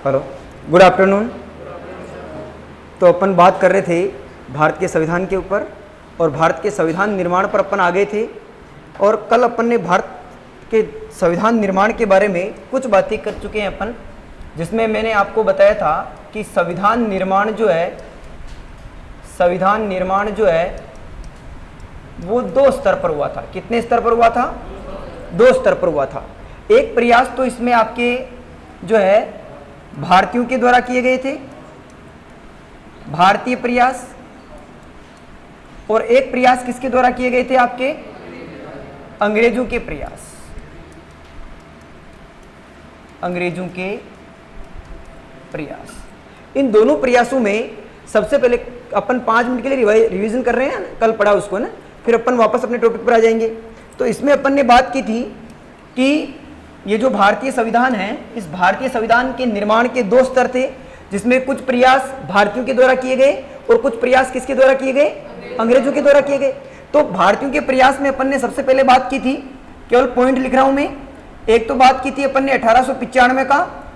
Hello, good afternoon. तो अपन बात कर रहे थे भारत के संविधान के ऊपर और भारत के संविधान निर्माण पर अपन आ गए थे। और कल अपन ने भारत के संविधान निर्माण के बारे में कुछ बातें कर चुके हैं अपन, जिसमें मैंने आपको बताया था कि संविधान निर्माण जो है वो दो स्तर पर हुआ था। कितने स्तर पर हुआ था? दो स्तर पर हुआ था। एक प्रयास तो इसमें आपके जो है भारतीयों के द्वारा किए गए थे, भारतीय प्रयास, और एक प्रयास किसके द्वारा किए गए थे? आपके अंग्रेजों के प्रयास, अंग्रेजों के प्रयास। इन दोनों प्रयासों में सबसे पहले अपन 5 मिनट के लिए रिवीजन कर रहे हैं, कल पढ़ा उसको ना, फिर अपन वापस अपने टॉपिक पर आ जाएंगे। तो इसमें अपन ने बात की थी कि ये जो भारतीय संविधान है, इस भारतीय संविधान के निर्माण के दो स्तर थे, जिसमें कुछ प्रयास भारतीयों के द्वारा किए गए और कुछ प्रयास किसके द्वारा किए गए? अंग्रेजों के द्वारा किए गए। तो भारतीयों के प्रयास में अपन ने सबसे पहले बात की थी, केवल पॉइंट लिख रहा हूं मैं। एक तो बात की थी अपन ने 1895 का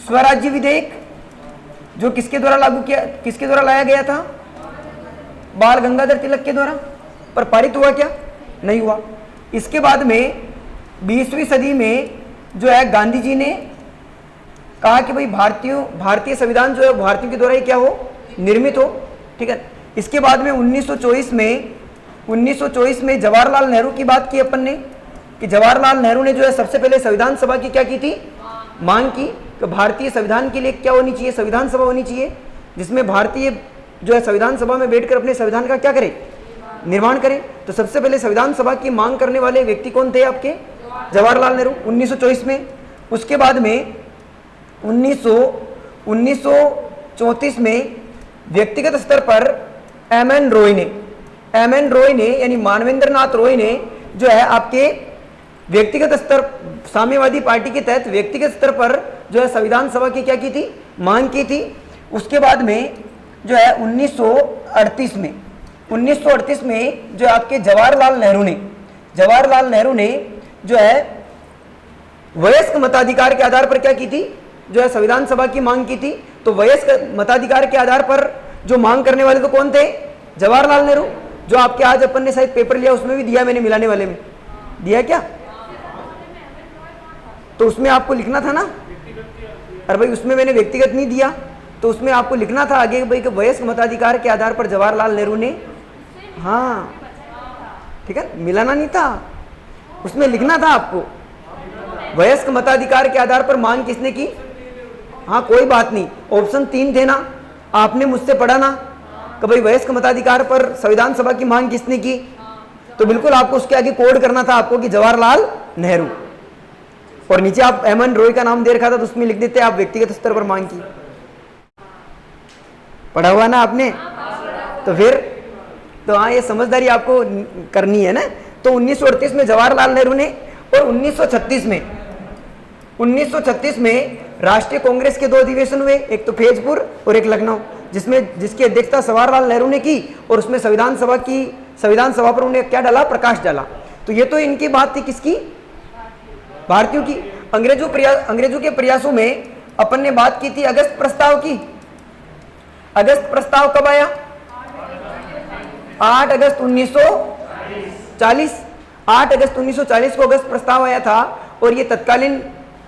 स्वराज्य विधेयक, जो किसके द्वारा लागू किया, किसके द्वारा लाया गया था? बाल गंगाधर तिलक के द्वारा। पर पारित हुआ क्या? नहीं हुआ। इसके बाद में 20वीं सदी में जो है गांधी जी ने कहा कि भाई भारतीय संविधान जो है भारतीयों के द्वारा ही क्या हो? निर्मित हो। ठीक है। इसके बाद में 1924 में जवाहरलाल नेहरू की बात की अपन ने कि जवाहरलाल नेहरू ने जो है सबसे पहले संविधान सभा की क्या की थी? मांग की कि भारतीय संविधान के लिए क्या होनी चाहिए? संविधान सभा होनी चाहिए, जिसमें भारतीय जो है संविधान सभा में बैठकर अपने संविधान का क्या करे? निर्माण करें। तो सबसे पहले संविधान सभा की मांग करने वाले व्यक्ति कौन थे? आपके जवाहरलाल नेहरू, 1924 में। उसके बाद में 1934 में व्यक्तिगत स्तर पर एम एन रॉय ने यानी मानवेंद्र नाथ रॉय ने जो है आपके व्यक्तिगत स्तर, साम्यवादी पार्टी के तहत व्यक्तिगत स्तर पर जो है संविधान सभा की क्या की थी? मांग की थी। उसके बाद में जो है 1938 में जो आपके जवाहरलाल नेहरू ने जो है वयस्क मताधिकार के आधार पर क्या की थी? जो है संविधान सभा की मांग की थी। तो वयस्क मताधिकार के आधार पर जो मांग करने वाले तो कौन थे? जवाहरलाल नेहरू। जो आपके आज अपन ने शायद पेपर लिया उसमें भी दिया, मैंने मिलाने वाले में दिया क्या? तो उसमें आपको लिखना था ना, अरे भाई उसमें मैंने व्यक्तिगत नहीं दिया, तो उसमें आपको लिखना था आगे भाई कि वयस्क मताधिकार के आधार पर जवाहरलाल नेहरू ने, हाँ ठीक है, मिलाना नहीं था, उसमें लिखना था आपको वयस्क मताधिकार के आधार पर मांग किसने की। हाँ कोई बात नहीं, ऑप्शन 3 थे ना, आपने मुझसे पढ़ा ना कि भाई वयस्क मताधिकार पर संविधान सभा की मांग किसने की, तो बिल्कुल आपको उसके आगे कोड करना था आपको कि जवाहरलाल नेहरू, और नीचे आप एम एन रॉय का नाम दे रखा था तो उसमें लिख देते आप व्यक्तिगत स्तर पर मांग की। पढ़ा हुआ ना आपने? तो फिर तो हाँ, ये समझदारी आपको करनी है ना। तो 1938 में जवाहरलाल नेहरू ने, और 1936 में राष्ट्रीय कांग्रेस के 2 अधिवेशन हुए, एक तो फैजपुर और एक लखनऊ, जिसकी अध्यक्षता जवाहरलाल नेहरू ने की, और उसमें संविधान सभा पर उन्होंने क्या डाला? प्रकाश डाला। तो ये तो इनकी बात थी, किसकी? भारतीयों की। अंग्रेजों के प्रयासों में अपन ने बात की थी अगस्त प्रस्ताव की। अगस्त प्रस्ताव कब आया? 8 अगस्त 1940। 8 अगस्त 1940 को अगस्त प्रस्ताव आया था, और ये तत्कालीन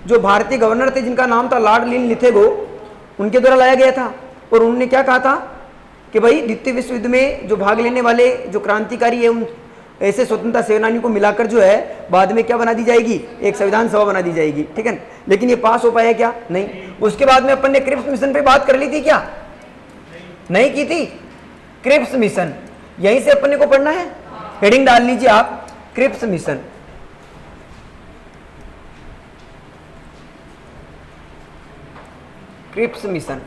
जो भारतीय गवर्नर थे जिनका नाम था लॉर्ड लिथेगो, उनके द्वारा लाया गया था। और उन्होंने क्या कहा था कि भाई द्वितीय विश्व युद्ध में जो भाग लेने वाले जो क्रांतिकारी है, उन ऐसे स्वतंत्रता सेनानियों को मिलाकर जो है बाद में क्या बना दी जाएगी? एक संविधान सभा बना दी जाएगी। ठीक है, लेकिन ये पास हो पाया क्या? नहीं। उसके बाद में अपन ने क्रिप्स मिशन पे बात कर ली थी क्या? नहीं की थी। क्रिप्स मिशन यहीं से अपन को पढ़ना है, हेडिंग डाल लीजिए आप, क्रिप्स मिशन। क्रिप्स मिशन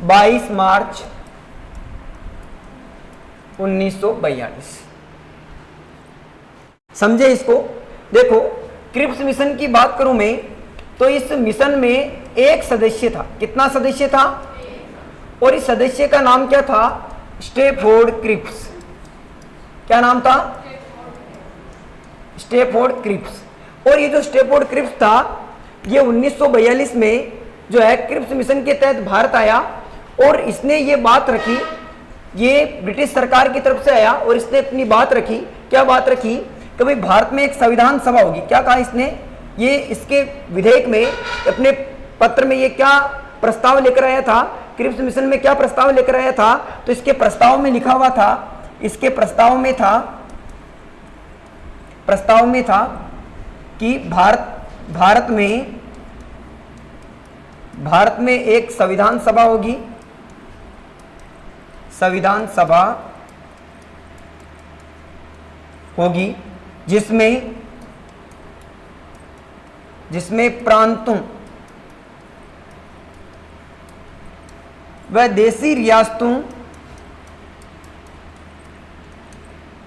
बाईस मार्च 1942। समझे इसको? देखो, क्रिप्स मिशन की बात करूं मैं तो इस मिशन में एक सदस्य था। कितना सदस्य था? और इस सदस्य का नाम क्या था? Stafford Cripps. क्या नाम था? Stafford Cripps. और ये जो स्टैफोर्ड क्रिप्स था, ये 1942 में जो है क्रिप्स मिशन के तहत भारत आया और इसने ये बात रखी, ये ब्रिटिश सरकार की तरफ से आया और इसने अपनी बात रखी। क्या बात रखी? कि भाई भारत में एक संविधान सभा होगी। क्या कहा इसने? ये इसके विधेयक में, अपने पत्र में ये क्या प्रस्ताव लेकर आया था? क्रिप्स मिशन में क्या प्रस्ताव लेकर आया था? तो इसके प्रस्ताव में लिखा हुआ था, इसके प्रस्ताव में था कि भारत में एक संविधान सभा होगी, संविधान सभा होगी जिसमें प्रांतों व देशी रियासतों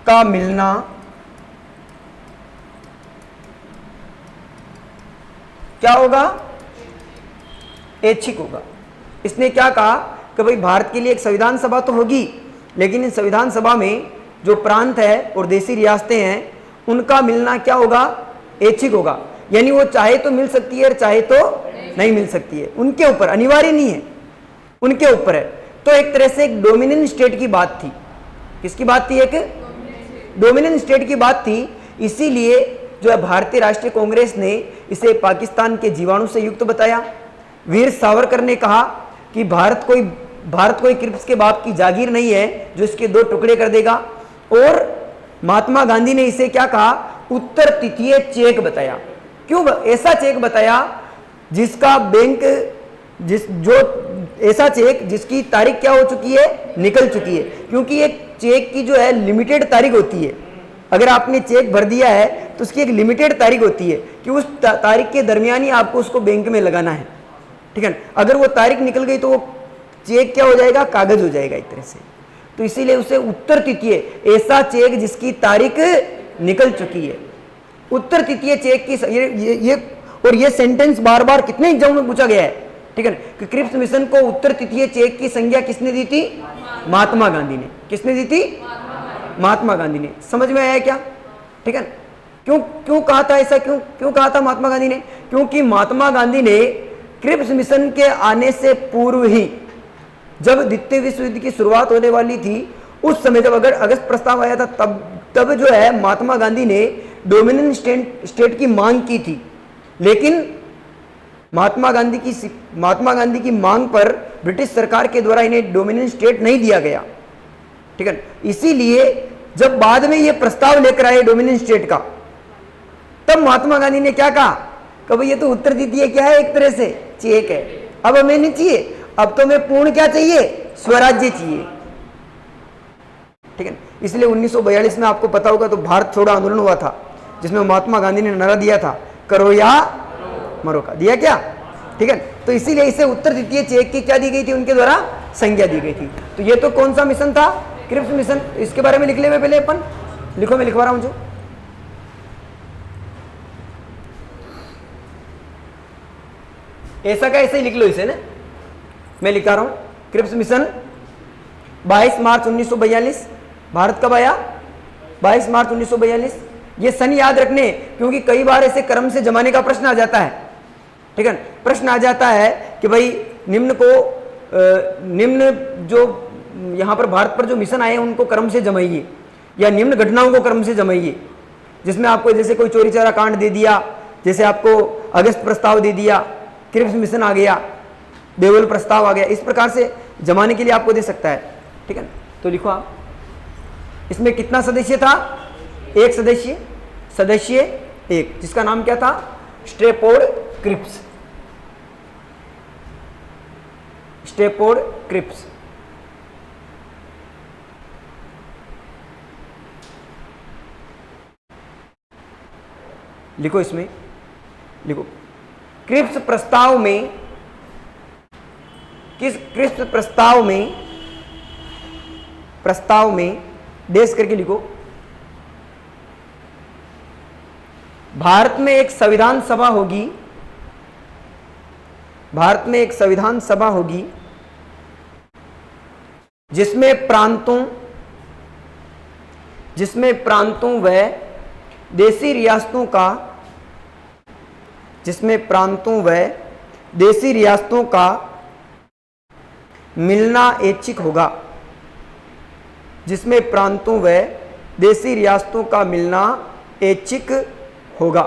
का मिलना क्या होगा? ऐच्छिक होगा। इसने क्या कहा कि भाई भारत के लिए एक संविधान सभा तो होगी, लेकिन इस संविधान सभा में जो प्रांत है और देशी रियासतें हैं उनका मिलना क्या होगा? ऐच्छिक होगा। यानी वो चाहे तो मिल सकती है और चाहे तो नहीं मिल सकती है, उनके ऊपर, अनिवार्य नहीं है, उनके ऊपर है। तो एक तरह से एक डोमिनेंट स्टेट की बात थी। किसकी बात थी? एक डोमिनेंट स्टेट की बात थी। इसीलिए जो है भारतीय राष्ट्रीय कांग्रेस ने इसे पाकिस्तान के जीवाणु से युक्त बताया। वीर सावरकर ने कहा कि भारत कोई क्रिप्स के बाप की जागीर नहीं है जो इसके दो टुकड़े कर देगा। और महात्मा गांधी ने इसे क्या कहा? उत्तर तृतीय चेक बताया। क्यों ऐसा चेक बताया? जिसका बैंक ऐसा चेक जिसकी तारीख क्या हो चुकी है? निकल चुकी है। क्योंकि एक चेक की जो है लिमिटेड तारीख होती है। अगर आपने चेक भर दिया है तो उसकी एक लिमिटेड तारीख होती है कि उस तारीख के दरमियान ही आपको उसको बैंक में लगाना है, ठीक है। अगर वो तारीख निकल गई तो वो चेक क्या हो जाएगा? कागज हो जाएगा एक तरह से। तो इसीलिए उसे उत्तर तृतीय, ऐसा चेक जिसकी तारीख निकल चुकी है, उत्तर तृतीय चेक की ये सेंटेंस बार बार कितने एग्जाम में पूछा गया है, ठीक है। कि क्रिप्स मिशन को उत्तर तृतीय चेक की संज्ञा किसने दी थी? महात्मा गांधी ने। किसने दी थी? महात्मा गांधी ने। समझ में आया क्या? ठीक है। क्यों कहा था ऐसा? क्यों कहा था महात्मा गांधी ने? क्योंकि महात्मा गांधी ने क्रिप्स मिशन के आने से पूर्व ही, जब द्वितीय विश्व युद्ध की शुरुआत होने वाली थी, उस समय जब अगर अगस्त प्रस्ताव आया था, तब जो है महात्मा गांधी ने डोमिनेंट स्टेट की मांग की थी। लेकिन महात्मा गांधी की मांग पर ब्रिटिश सरकार के द्वारा इन्हें डोमिनेंट स्टेट नहीं दिया गया, ठीक है। इसीलिए जब बाद में ये प्रस्ताव लेकर आए डोमिनेंट स्टेट का, तब महात्मा गांधी ने क्या कहा? कि ये तो उत्तर तृतीय क्या है? एक तरह से चेक है। अब हमें नहीं चाहिए, अब तो हमें पूर्ण क्या चाहिए? स्वराज्य चाहिए, ठीक है। इसलिए 1942 में आपको पता होगा तो भारत छोड़ो आंदोलन हुआ था, जिसमें महात्मा गांधी ने नारा दिया था, करो या मरो का। दिया क्या? ठीक है। तो इसीलिए इसे उत्तर तृतीय चेक की क्या दी गई थी? उनके द्वारा संज्ञा दी गई थी। तो ये तो कौन सा मिशन था? Cripps mission. इसके बारे में लिख ले पहले अपन, लिखो, मैं लिखवा रहा हूं जो। ऐसा का ऐसे ही लिख लो इसे ना, मैं लिखा रहा हूं। क्रिप्स मिशन 22 मार्च 1942। भारत कब आया? 22 मार्च 1942। ये सन याद रखने, क्योंकि कई बार ऐसे क्रम से जमाने का प्रश्न आ जाता है, ठीक है। प्रश्न आ जाता है कि भाई निम्न जो यहाँ पर भारत पर जो मिशन आए उनको क्रम से जमाइए, या निम्न घटनाओं को क्रम से जमाइए, जिसमें आपको जैसे कोई चोरी चारा कांड दे दिया, जैसे आपको अगस्त प्रस्ताव दे दिया, क्रिप्स मिशन आ गया, देवल प्रस्ताव आ गया, इस प्रकार से जमाने के लिए आपको दे सकता है, ठीक है। तो लिखो आप, इसमें कितना सदस्य था? एक सदस्य एक, जिसका नाम क्या था? Stafford Cripps. Stafford Cripps. लिखो, इसमें लिखो, क्रिप्स प्रस्ताव में, क्रिप्स प्रस्ताव में देश करके लिखो, भारत में एक संविधान सभा होगी, भारत में एक संविधान सभा होगी जिसमें प्रांतों व देसी रियासतों का मिलना ऐच्छिक होगा। जिसमें प्रांतों व देसी रियासतों का मिलना ऐच्छिक होगा।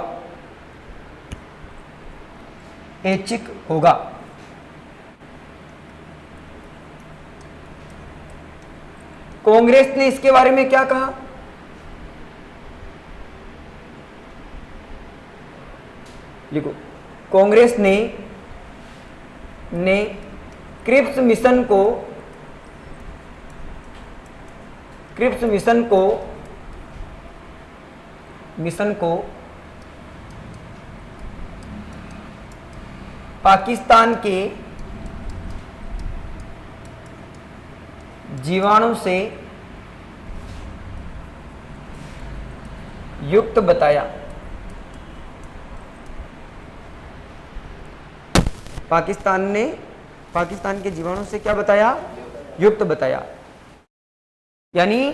कांग्रेस ने इसके बारे में क्या कहा? लिखो, कांग्रेस ने क्रिप्स मिशन को पाकिस्तान के जीवाणु से युक्त बताया। पाकिस्तान के जीवाणु से क्या बताया? युक्त बताया। यानी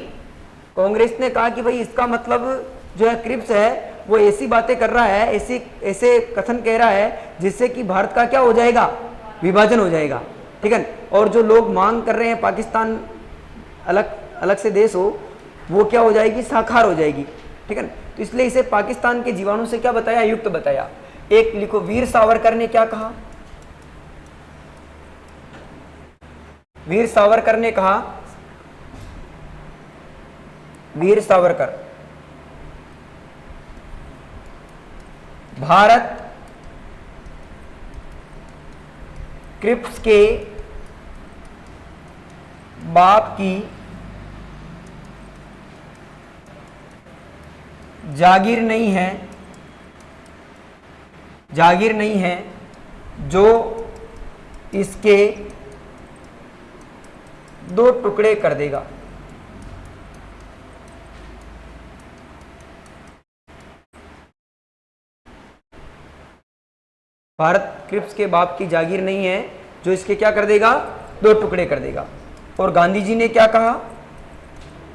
कांग्रेस ने कहा कि भाई इसका मतलब जो है क्रिप्स है वो ऐसी बातें कर रहा है, ऐसे कथन कह रहा है जिससे कि भारत का क्या हो जाएगा? विभाजन हो जाएगा। ठीक है। और जो लोग मांग कर रहे हैं पाकिस्तान अलग से देश हो, वो क्या हो जाएगी? साकार हो जाएगी। ठीक है। तो इसलिए इसे पाकिस्तान के जीवाणु से क्या बताया? युक्त बताया। एक लिखो, वीर सावरकर ने क्या कहा? वीर सावरकर ने कहा, भारत क्रिप्स के बाप की जागीर नहीं है जो इसके 2 टुकड़े कर देगा। भारत क्रिप्स के बाप की जागीर नहीं है जो इसके क्या कर देगा? 2 टुकड़े कर देगा। और गांधी जी ने क्या कहा?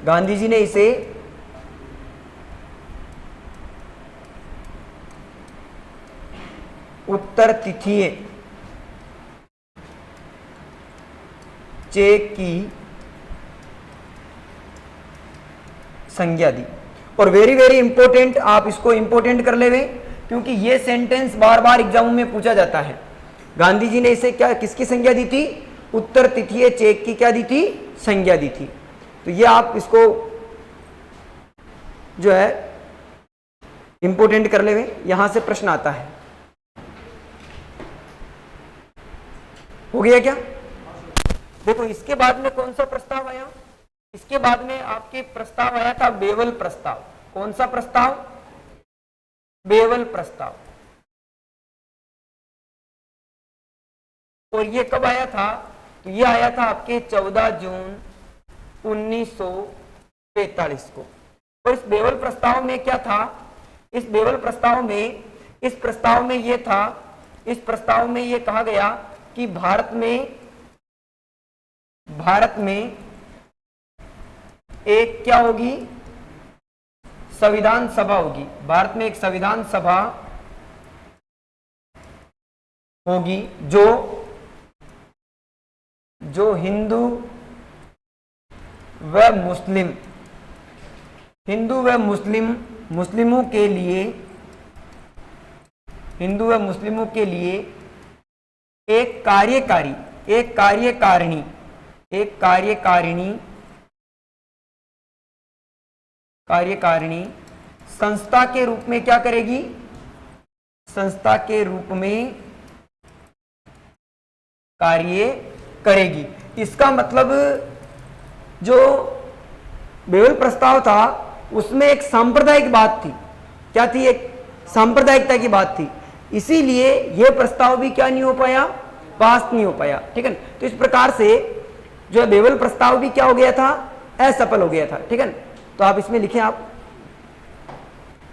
गांधी जी ने इसे उत्तर तिथीय चेक की संज्ञा दी। और वेरी वेरी इंपॉर्टेंट, आप इसको इंपॉर्टेंट कर लेवे क्योंकि ये सेंटेंस बार बार एग्जाम में पूछा जाता है। गांधी जी ने इसे क्या, किसकी संज्ञा दी थी? उत्तर तिथीय चेक की क्या दी थी? संज्ञा दी थी। तो ये आप इसको जो है इंपॉर्टेंट कर लेवे, यहां से प्रश्न आता है। हो गया क्या? देखो, इसके बाद में कौन सा प्रस्ताव आया? इसके बाद में आपके प्रस्ताव आया था बेवल प्रस्ताव। कौन सा प्रस्ताव? बेवल प्रस्ताव। और ये कब आया था? तो ये आया था आपके 14 जून 1945 को। और इस बेवल प्रस्ताव में क्या था? इस प्रस्ताव में ये कहा गया कि भारत में एक क्या होगी? संविधान सभा होगी। भारत में एक संविधान सभा होगी जो हिंदू व मुस्लिमों के लिए एक कार्यकारिणी संस्था के रूप में क्या करेगी? संस्था के रूप में कार्य करेगी। इसका मतलब जो बेवल प्रस्ताव था उसमें एक सांप्रदायिक बात थी। क्या थी? एक सांप्रदायिकता की बात थी। इसीलिए यह प्रस्ताव भी क्या नहीं हो पाया? पास नहीं हो पाया। ठीक है। तो इस प्रकार से जो बेवल प्रस्ताव भी क्या हो गया था? असफल हो गया था। ठीक है। तो आप इसमें लिखें, आप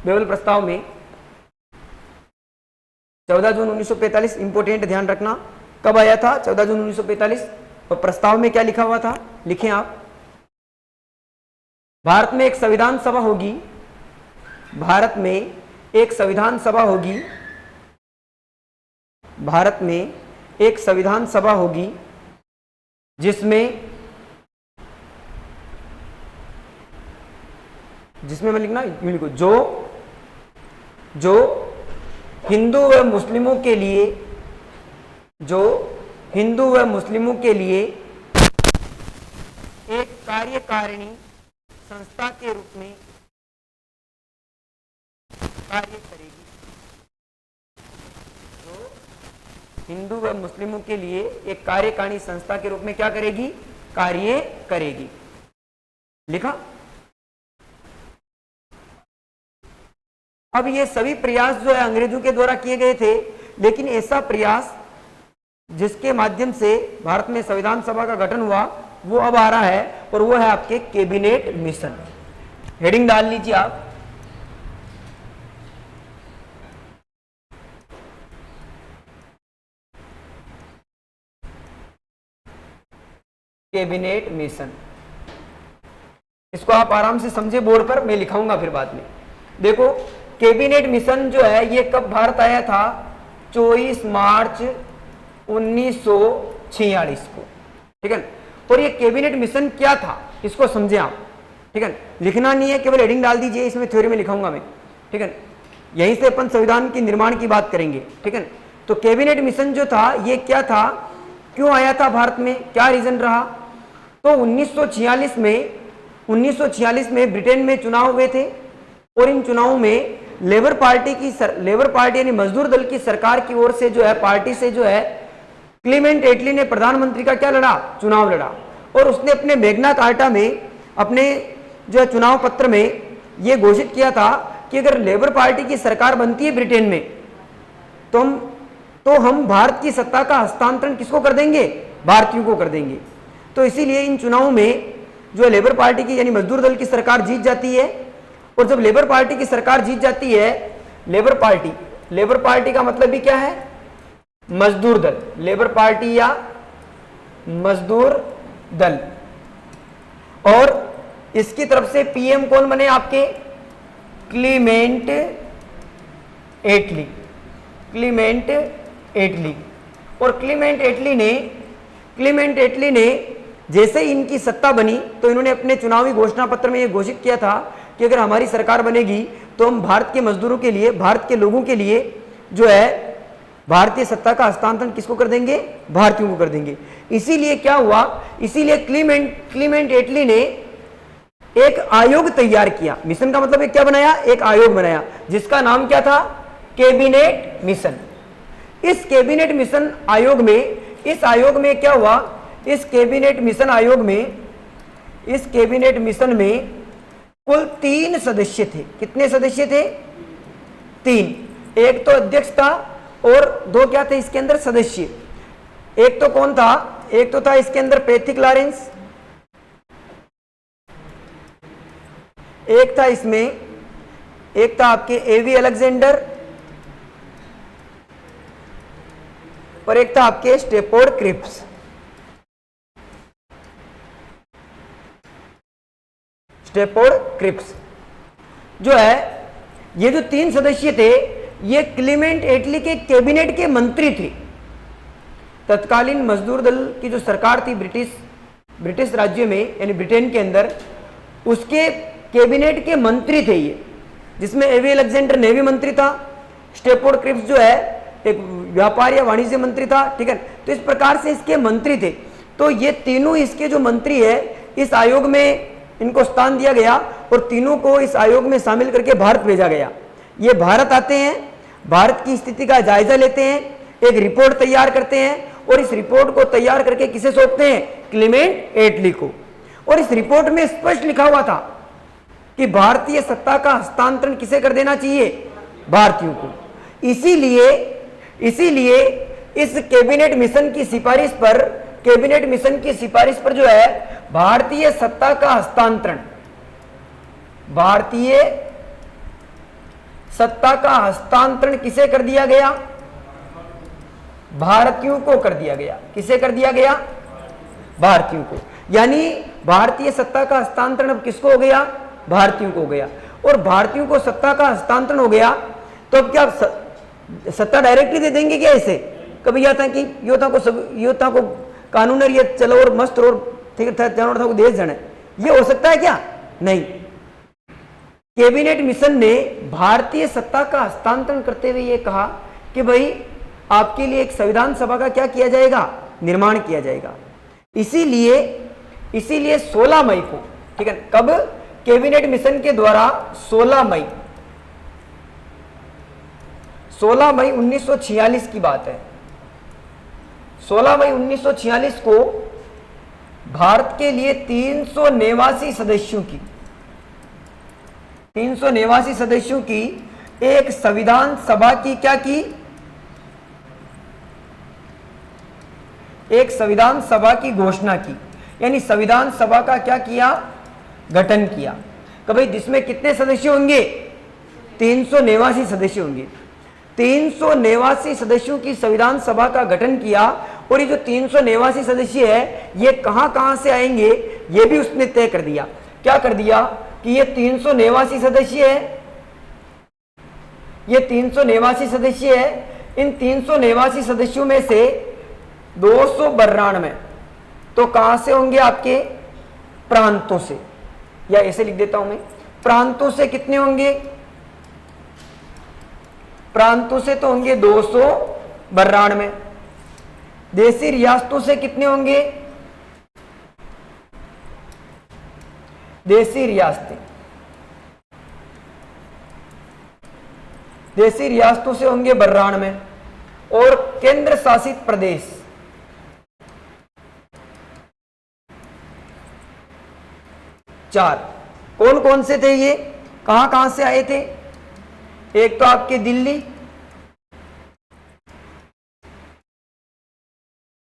बेवल प्रस्ताव में 14 जून 1945 इंपोर्टेंट ध्यान रखना। कब आया था? 14 जून 1945। और प्रस्ताव में क्या लिखा हुआ था, लिखें आप, भारत में एक संविधान सभा होगी, भारत में एक संविधान सभा होगी, भारत में एक संविधान सभा होगी जिसमें मैं लिखना यूं लिखो, जो हिंदू व मुस्लिमों के लिए, जो हिंदू व मुस्लिमों के लिए एक कार्यकारिणी संस्था के रूप में कार्य करेगी, जो हिंदू व मुस्लिमों के लिए एक कार्यकारिणी संस्था के रूप में क्या करेगी, कार्य करेगी। लिखा। अब ये सभी प्रयास जो है अंग्रेजों के द्वारा किए गए थे, लेकिन ऐसा प्रयास जिसके माध्यम से भारत में संविधान सभा का गठन हुआ वो अब आ रहा है, और वो है आपके कैबिनेट मिशन। हेडिंग डाल लीजिए आप, कैबिनेट मिशन। इसको आप आराम से समझे बोर्ड पर, मैं लिखाऊंगा फिर बाद में। देखो कैबिनेट मिशन जो है ये कब भारत आया था, 24 मार्च 1946 को, ठीक है। और ये कैबिनेट मिशन क्या था इसको समझे आप, ठीक है। लिखना नहीं है, केवल हेडिंग डाल दीजिए, इसमें थ्योरी में लिखाऊंगा मैं, ठीक है। यहीं से अपन संविधान की निर्माण की बात करेंगे, ठीक है। तो कैबिनेट मिशन जो था ये क्या था, क्यों आया था भारत में, क्या रीजन रहा। तो 1946 में ब्रिटेन में चुनाव हुए थे, और इन चुनावों में लेबर पार्टी यानी मजदूर दल की सरकार की ओर से जो है, पार्टी से जो है, क्लीमेंट एटली ने प्रधानमंत्री का क्या लड़ा, चुनाव लड़ा। और उसने अपने मैग्ना कार्टा में, अपने जो है चुनाव पत्र में यह घोषित किया था कि अगर लेबर पार्टी की सरकार बनती है ब्रिटेन में तो हम भारत की सत्ता का हस्तांतरण किसको कर देंगे, भारतीयों को कर देंगे। तो इसीलिए इन चुनावों में जो लेबर पार्टी की यानी मजदूर दल की सरकार जीत जाती है। और जब लेबर पार्टी की सरकार जीत जाती है, लेबर पार्टी का मतलब भी क्या है, मजदूर दल, लेबर पार्टी या मजदूर दल। और इसकी तरफ से पीएम कौन बने आपके, क्लीमेंट एटली। और क्लीमेंट एटली ने जैसे ही इनकी सत्ता बनी तो इन्होंने अपने चुनावी घोषणा पत्र में यह घोषित किया था कि अगर हमारी सरकार बनेगी तो हम भारत के मजदूरों के लिए, भारत के लोगों के लिए जो है भारतीय सत्ता का हस्तांतरण किसको कर देंगे, भारतीयों को कर देंगे। इसीलिए क्या हुआ, इसीलिए क्लीमेंट एटली ने एक आयोग तैयार किया। मिशन का मतलब क्या बनाया, एक आयोग बनाया जिसका नाम क्या था, कैबिनेट मिशन। इस कैबिनेट मिशन आयोग में क्या हुआ, इस कैबिनेट मिशन में कुल 3 सदस्य थे। कितने सदस्य थे, 3। एक तो अध्यक्ष था और 2 क्या थे इसके अंदर सदस्य। एक तो कौन था, एक तो था इसके अंदर पैथिक लॉरेंस, एक था इसमें, एक था आपके एवी अलेक्जेंडर, और एक था आपके स्टेफोर्ड क्रिप्स। जो है ये जो 3 सदस्य थे ये क्लीमेंट एटली के कैबिनेट के मंत्री थे। तत्कालीन मजदूर दल की जो सरकार थी ब्रिटिश राज्य में यानी ब्रिटेन के अंदर, उसके कैबिनेट के मंत्री थे ये, जिसमें एवी अलेक्जेंडर नेवी मंत्री था, स्टेफोर्ड क्रिप्स जो है एक व्यापार या वाणिज्य मंत्री था, ठीक है। तो इस प्रकार से इसके मंत्री थे। तो ये तीनों इसके जो मंत्री है इस आयोग में इनको स्थान दिया गया और तीनों को इस आयोग में शामिल करके भारत भेजा गया। ये भारत आते हैं, भारत की स्थिति का जायजा लेते हैं, एक रिपोर्ट तैयार करते हैं और इस रिपोर्ट को तैयार करके किसे सौंपते हैं, क्लीमेंट एटली को। और इस रिपोर्ट में स्पष्ट लिखा हुआ था कि भारतीय सत्ता का हस्तांतरण किसे कर देना चाहिए, भारतीयों को। इसीलिए इस कैबिनेट मिशन की सिफारिश पर जो है भारतीय सत्ता का हस्तांतरण किसे कर दिया गया, भारतीयों को कर दिया गया। किसे कर दिया गया, भारतीयों को। यानी भारतीय सत्ता का हस्तांतरण अब किसको हो गया? भारतीयों को हो गया। और भारतीयों को सत्ता का हस्तांतरण हो गया तो अब क्या सत्ता डायरेक्टली दे देंगे क्या? ऐसे कभी यह था कि योद्धा को कानून ये चलो और मस्त और ठीक था जानवर था को देश जाने, ये हो सकता है क्या? नहीं। कैबिनेट मिशन ने भारतीय सत्ता का हस्तांतरण करते हुए ये कहा कि भाई आपके लिए एक संविधान सभा का क्या किया जाएगा? निर्माण किया जाएगा। इसीलिए 16 मई को, ठीक है, कब? कैबिनेट मिशन के द्वारा 16 मई 1946 की बात है। 16 मई 1946 को भारत के लिए 389 सदस्यों की एक संविधान सभा की क्या की? एक संविधान सभा की घोषणा की। यानी संविधान सभा का क्या किया? गठन किया। कि भाई जिसमें कितने सदस्य होंगे? 389 सदस्य होंगे। 389 सदस्यों की संविधान सभा का गठन किया। और ये जो 389 सदस्य है ये कहां से आएंगे ये भी उसने तय कर दिया। क्या कर दिया कि ये 389 सदस्य है, ये 389 सदस्य है। इन 389 सदस्यों में से 292 तो कहां से होंगे? आपके प्रांतों से, या ऐसे लिख देता हूं मैं, प्रांतों से कितने होंगे? प्रांतों से तो होंगे 292। देशी रियासतों से कितने होंगे? देशी रियासतों से होंगे 92 और केंद्र शासित प्रदेश 4। कौन कौन से थे ये? कहां से आए थे? एक तो आपके दिल्ली,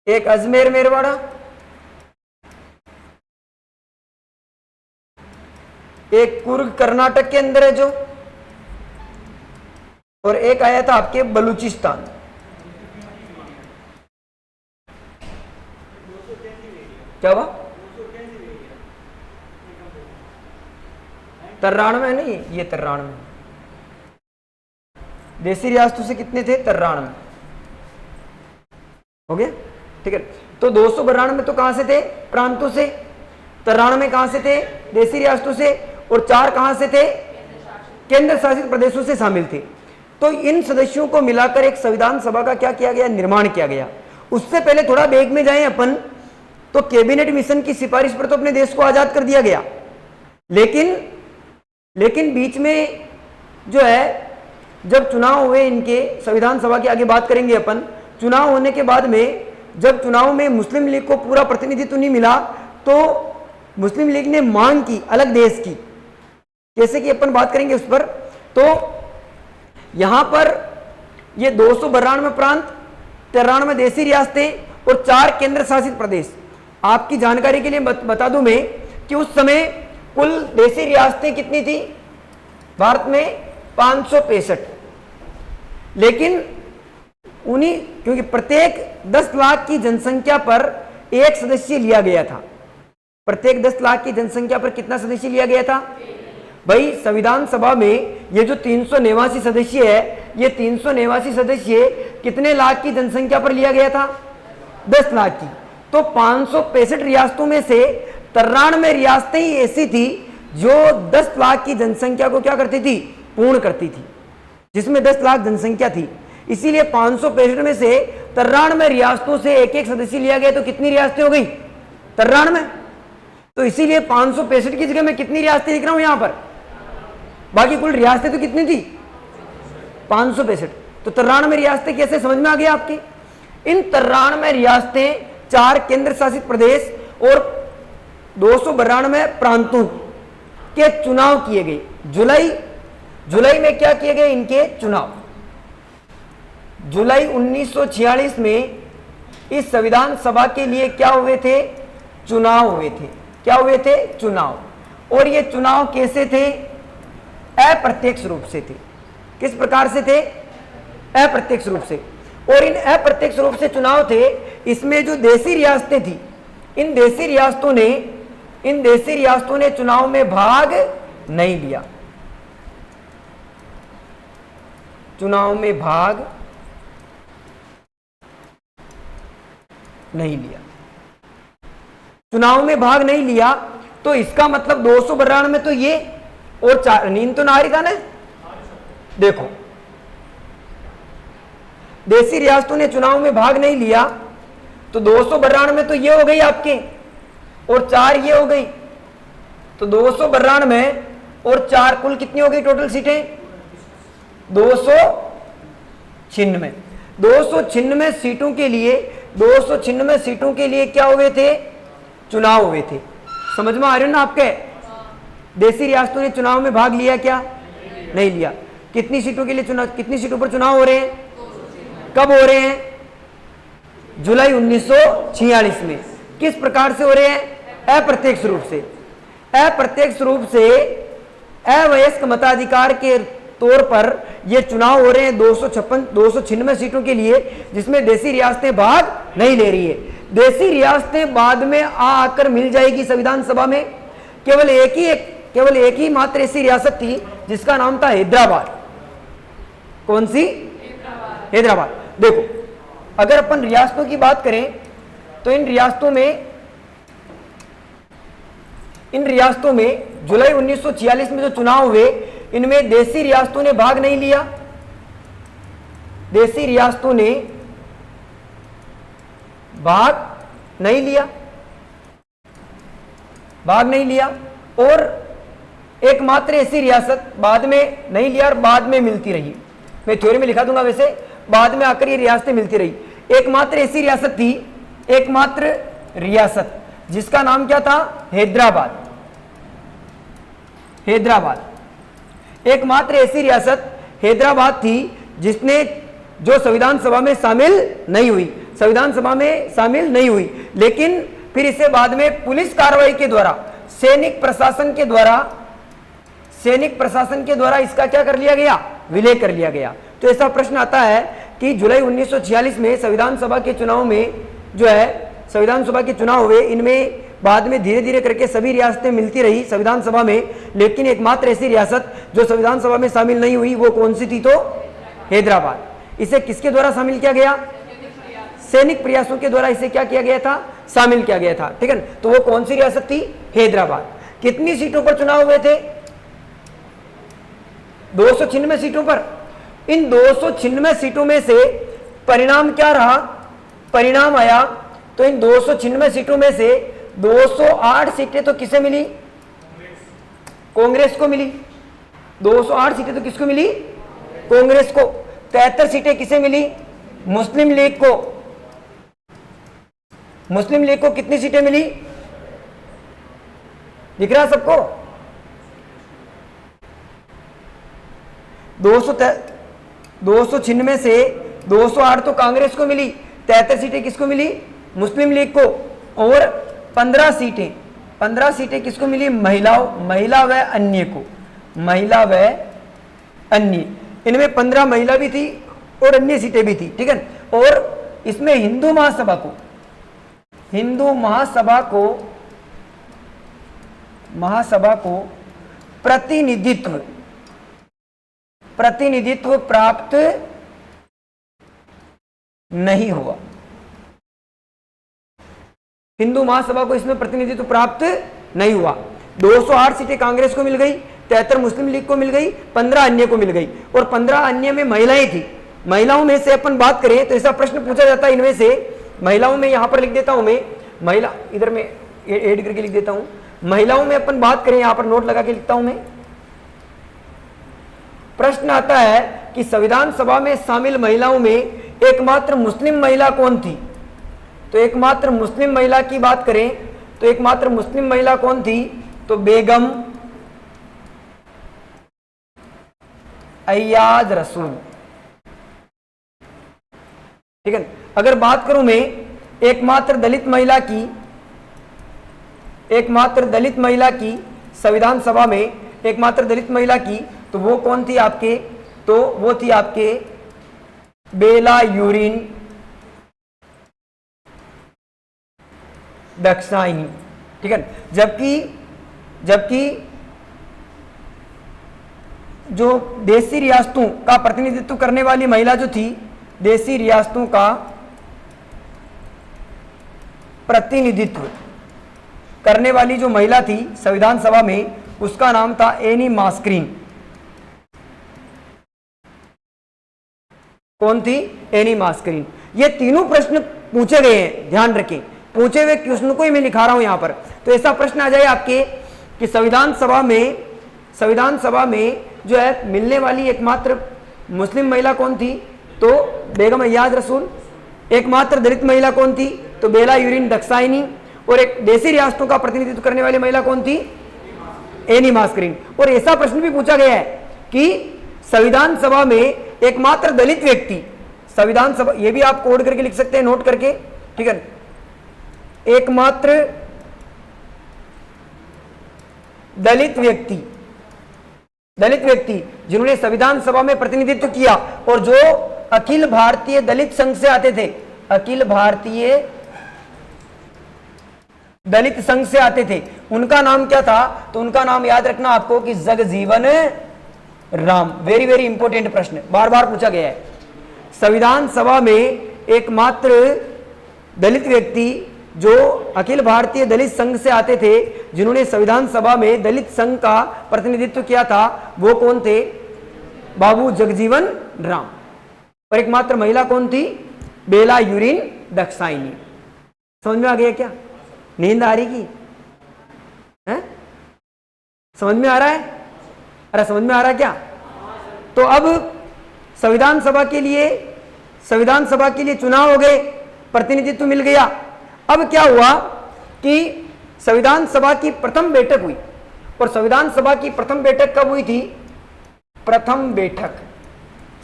एक अजमेर मेरवाड़ा, एक कुर्ग कर्नाटक के अंदर है जो, और एक आया था आपके बलूचिस्तान। क्या हुआ? 93 नहीं, ये 93 देशी रियासतों से कितने थे? 93 हो गया, ठीक है। तो 292 तो कहां से थे? प्रांतों से। 93 कहां से थे? देशी रियासतों से। और 4 कहां से थे? केंद्र शासित प्रदेशों से शामिल थे। तो इन सदस्यों को मिलाकर एक संविधान सभा का क्या किया गया? निर्माण किया गया। उससे पहले थोड़ा बेग में जाएं अपन, तो कैबिनेट मिशन की सिफारिश पर तो अपने देश को आजाद कर दिया गया, लेकिन बीच में जो है जब चुनाव हुए इनके, संविधान सभा की आगे बात करेंगे अपन, चुनाव होने के बाद में जब चुनाव में मुस्लिम लीग को पूरा प्रतिनिधित्व नहीं मिला तो मुस्लिम लीग ने मांग की अलग देश की, जैसे कि अपन बात करेंगे उस पर। तो यहां पर ये 292 प्रांत, 93 देशी रियासतें और 4 केंद्र शासित प्रदेश। आपकी जानकारी के लिए बता दूं मैं कि उस समय कुल देशी रियासतें कितनी थी भारत में? 565। लेकिन क्योंकि प्रत्येक 10 लाख की जनसंख्या पर एक सदस्य लिया गया था। प्रत्येक 10 लाख की जनसंख्या पर कितना सदस्य लिया गया था? भाई संविधान सभा में ये जो 389 सदस्य है, ये 389 सदस्य कितने लाख की जनसंख्या पर लिया गया था? 10 लाख की। तो 565 रियासतों में से 93 रियासतें ही ऐसी थी जो 10 लाख की जनसंख्या को क्या करती थी? पूर्ण करती थी, जिसमें 10 लाख जनसंख्या थी। इसीलिए 565 में से 93 रियासतों से एक एक सदस्य लिया गया। तो कितनी रियासतें हो गई? 93। तो इसीलिए 565 की जगह मैं कितनी रियासतें लिख रहा हूं यहां पर? बाकी कुल रियासतें तो कितनी थी? 565। तो 93 रियासतें कैसे समझ में आ गया आपकी? इन 93 रियासतें, 4 केंद्र शासित प्रदेश और 292 प्रांतों के चुनाव किए गए। जुलाई में क्या किए गए इनके चुनाव? जुलाई 1946 में इस संविधान सभा के लिए क्या हुए थे? चुनाव हुए थे। क्या हुए थे? चुनाव। और ये चुनाव कैसे थे? अप्रत्यक्ष रूप से थे। किस प्रकार से थे? अप्रत्यक्ष रूप से। और इन अप्रत्यक्ष रूप से चुनाव थे। इसमें जो देशी रियासतें थी इन देशी रियासतों ने चुनाव में भाग नहीं लिया, चुनाव में भाग नहीं लिया, चुनाव में भाग नहीं लिया। तो इसका मतलब 292 में तो ये और 4 नींद तो नारी था ना। देखो, देशी रियासतों ने चुनाव में भाग नहीं लिया तो 292 में तो ये हो गई आपके और 4 ये हो गई, तो 292 में और 4 कुल कितनी हो गई टोटल सीटें? 296। 296 सीटों के लिए 296 सीटों के लिए क्या हुए थे? चुनाव हुए थे। समझ में आ रहे हो ना आपके? देशी रियासतों ने चुनाव में भाग लिया क्या? नहीं लिया। कितनी सीटों के लिए चुनाव, कितनी सीटों पर चुनाव हो रहे हैं? कब हो रहे हैं? जुलाई 1946 में। किस प्रकार से हो रहे हैं? अप्रत्यक्ष रूप से। अप्रत्यक्ष रूप से अवयस्क मताधिकार के तौर पर ये चुनाव हो रहे हैं 296 सीटों के लिए, जिसमें देशी रियासतें भाग नहीं ले रही है। देशी रियासतें बाद में आकर मिल जाएगी संविधान सभा में। केवल एक ही मात्र ऐसी रियासत थी जिसका नाम था हैदराबाद। कौन सी? हैदराबाद। देखो, अगर अपन रियासतों की बात करें तो इन रियासतों में जुलाई 1946 में जो चुनाव हुए, इनमें देशी रियासतों ने भाग नहीं लिया। देशी रियासतों ने भाग नहीं लिया और एकमात्र ऐसी रियासत बाद में नहीं लिया और बाद में मिलती रही। मैं थ्योरी में लिखा दूंगा, वैसे बाद में आकर ये रियासतें मिलती रही। एकमात्र ऐसी रियासत थी, एकमात्र रियासत जिसका नाम क्या था? हैदराबाद। एकमात्र ऐसी रियासत हैदराबाद थी जिसने जो संविधान सभा में शामिल नहीं हुई, लेकिन फिर इसे बाद में पुलिस कार्रवाई के द्वारा, सैनिक प्रशासन के द्वारा इसका क्या कर लिया गया? विलय कर लिया गया। तो ऐसा प्रश्न आता है कि जुलाई 1946 में संविधान सभा के चुनाव में जो है, संविधान सभा के चुनाव हुए, इनमें बाद में धीरे धीरे करके सभी रियासतें मिलती रही संविधान सभा में, लेकिन एकमात्र ऐसी रियासत जो संविधान सभा में शामिल नहीं हुई वो कौन सी थी? तो हैदराबाद। इसे किसके द्वारा शामिल किया गया? सैनिक प्रयासों के द्वारा इसे क्या किया गया था? शामिल किया गया था। ठीक है, तो वो कौन सी रियासत थी? हैदराबाद। कितनी सीटों पर चुनाव हुए थे? 296 सीटों पर। इन 296 सीटों में से परिणाम क्या रहा? परिणाम आया तो इन 296 सीटों में से 208 सीटें तो किसे मिली? कांग्रेस को मिली। 208 सीटें तो किसको मिली? कांग्रेस को। 73 सीटें किसे मिली? मुस्लिम लीग को। मुस्लिम लीग को कितनी सीटें मिली? दिख रहा सबको? 296 से 208 तो कांग्रेस को मिली, 73 सीटें किसको मिली? मुस्लिम लीग को। और 15 सीटें किसको मिली? महिला व अन्य को। महिला व अन्य, इनमें 15 महिला भी थी और अन्य सीटें भी थी। ठीक है, और इसमें हिंदू महासभा को प्रतिनिधित्व प्राप्त नहीं हुआ। हिंदू महासभा को इसमें प्रतिनिधित्व प्राप्त नहीं हुआ। 208 सीटें कांग्रेस को मिल गई, 73 मुस्लिम लीग को मिल गई, 15 अन्य को मिल गई, और 15 अन्य में महिलाएं थी। महिलाओं में से अपन बात करें तो ऐसा प्रश्न पूछा जाता है, इनमें से महिलाओं में, यहां पर लिख देता हूं मैं, महिला इधर में ऐड करके लिख देता हूं। महिलाओं में अपन बात करें, यहां पर नोट लगा के लिखता हूं मैं। प्रश्न आता है कि संविधान सभा में शामिल महिलाओं में एकमात्र मुस्लिम महिला कौन थी? तो एकमात्र मुस्लिम महिला की बात करें तो एकमात्र मुस्लिम महिला कौन थी? तो बेगम अय्याज रसूल। ठीक है, अगर बात करूं मैं एकमात्र दलित महिला की संविधान सभा में, एकमात्र दलित महिला की, तो वो कौन थी आपके? तो वो थी आपके बेला यूरिन दक्षायनी, ठीक है। जबकि जो देशी रियासतों का प्रतिनिधित्व करने वाली महिला जो थी, देशी रियासतों का प्रतिनिधित्व करने वाली जो महिला थी संविधान सभा में, उसका नाम था एनी मास्क्रीन। कौन थी? एनी मास्क्रीन। ये तीनों प्रश्न पूछे गए हैं, ध्यान रखें, पूछे हुए क्वेश्चन को ही मैं लिखा रहा हूं यहां पर। तो ऐसा प्रश्न आ जाए आपके कि संविधान सभा में जो है मिलने वाली एकमात्र मुस्लिम महिला कौन थी? तो बेगम अय्याज रसूल। एकमात्र दलित महिला कौन थी? तो बेला यूरिन दक्षायनी। और एक देशी रियासतों का प्रतिनिधित्व करने वाली महिला कौन थी? एनी मास्क्रीन। और ऐसा प्रश्न भी पूछा गया है कि संविधान सभा में एकमात्र दलित व्यक्ति, संविधान सभा, ये भी आप कोड करके लिख सकते हैं, नोट करके, ठीक है, एकमात्र दलित व्यक्ति जिन्होंने संविधान सभा में प्रतिनिधित्व किया और जो अखिल भारतीय दलित संघ से आते थे, अखिल भारतीय दलित संघ से आते थे, उनका नाम क्या था? तो उनका नाम याद रखना आपको कि Jagjivan Ram. Very very important प्रश्न, बार बार पूछा गया है। संविधान सभा में एकमात्र दलित व्यक्ति जो अखिल भारतीय दलित संघ से आते थे, जिन्होंने संविधान सभा में दलित संघ का प्रतिनिधित्व किया था, वो कौन थे? बाबू जगजीवन राम। और एकमात्र महिला कौन थी? बेला यूरिन दक्षायनी। समझ में आ गया क्या? नींद आ रही की है? समझ में आ रहा है? अरे समझ में आ रहा है क्या? तो अब संविधान सभा के लिए चुनाव हो गए, प्रतिनिधित्व मिल गया। अब क्या हुआ कि संविधान सभा की प्रथम बैठक हुई। और संविधान सभा की प्रथम बैठक कब हुई थी?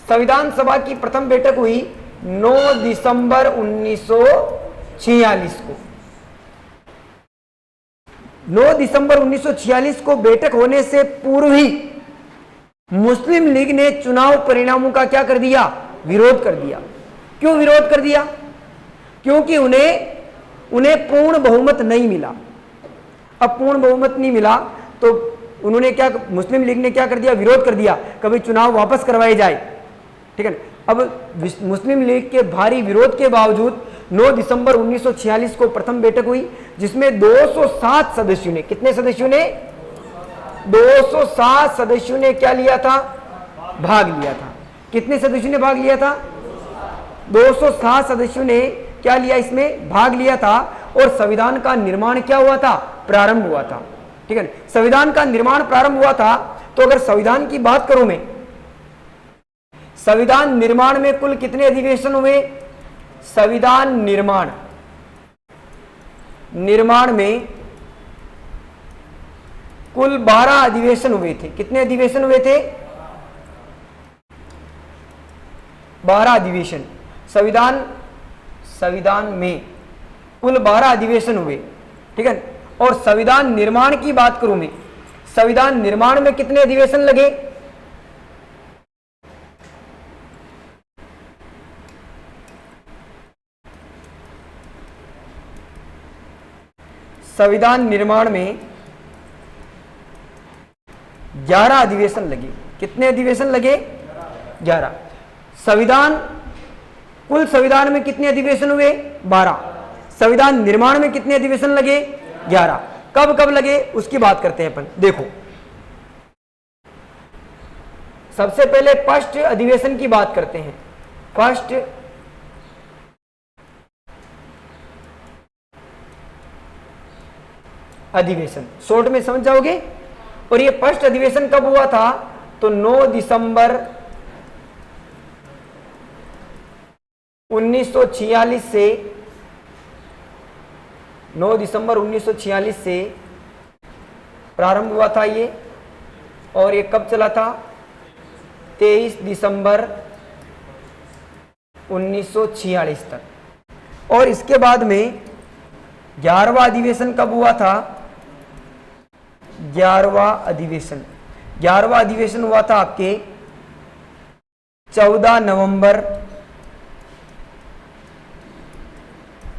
संविधान सभा की प्रथम बैठक हुई 9 दिसंबर 1946 को। 9 दिसंबर 1946 को बैठक होने से पूर्व ही मुस्लिम लीग ने चुनाव परिणामों का क्या कर दिया? विरोध कर दिया। क्यों विरोध कर दिया? क्योंकि उन्हें पूर्ण बहुमत नहीं मिला। अब पूर्ण बहुमत नहीं मिला तो उन्होंने क्या, मुस्लिम लीग ने क्या कर दिया? विरोध कर दिया, कभी चुनाव वापस करवाए जाए, ठीक है। अब मुस्लिम लीग के भारी विरोध के बावजूद 9 दिसंबर 1946 को प्रथम बैठक हुई, जिसमें 207 सदस्यों ने, कितने सदस्यों ने? 207 सदस्यों ने क्या लिया था? भाग लिया था। कितने सदस्यों ने भाग लिया था? 207 सदस्यों ने क्या लिया? इसमें भाग लिया था। और संविधान का निर्माण क्या हुआ था? प्रारंभ हुआ था, ठीक है। संविधान का निर्माण प्रारंभ हुआ था। तो अगर संविधान की बात करूं मैं, संविधान निर्माण में कुल कितने अधिवेशन हुए? संविधान निर्माण में कुल 12 अधिवेशन हुए थे। कितने अधिवेशन हुए थे? 12 अधिवेशन। संविधान में कुल 12 अधिवेशन हुए, ठीक है। और संविधान निर्माण की बात करूं मैं, संविधान निर्माण में कितने अधिवेशन लगे? संविधान निर्माण में 11 अधिवेशन लगे। कितने अधिवेशन लगे? 11। कुल संविधान में कितने अधिवेशन हुए? 12। संविधान निर्माण में कितने अधिवेशन लगे? 11। कब कब लगे उसकी बात करते हैं अपन। देखो, सबसे पहले फर्स्ट अधिवेशन की बात करते हैं। फर्स्ट अधिवेशन शॉर्ट में समझ जाओगे। और ये फर्स्ट अधिवेशन कब हुआ था? तो 9 दिसंबर 1946 से 9 दिसंबर 1946 से प्रारंभ हुआ था ये। और ये कब चला था? 23 दिसंबर 1946 तक। और इसके बाद में 11वां अधिवेशन कब हुआ था? 11वां अधिवेशन हुआ था आपके 14 नवंबर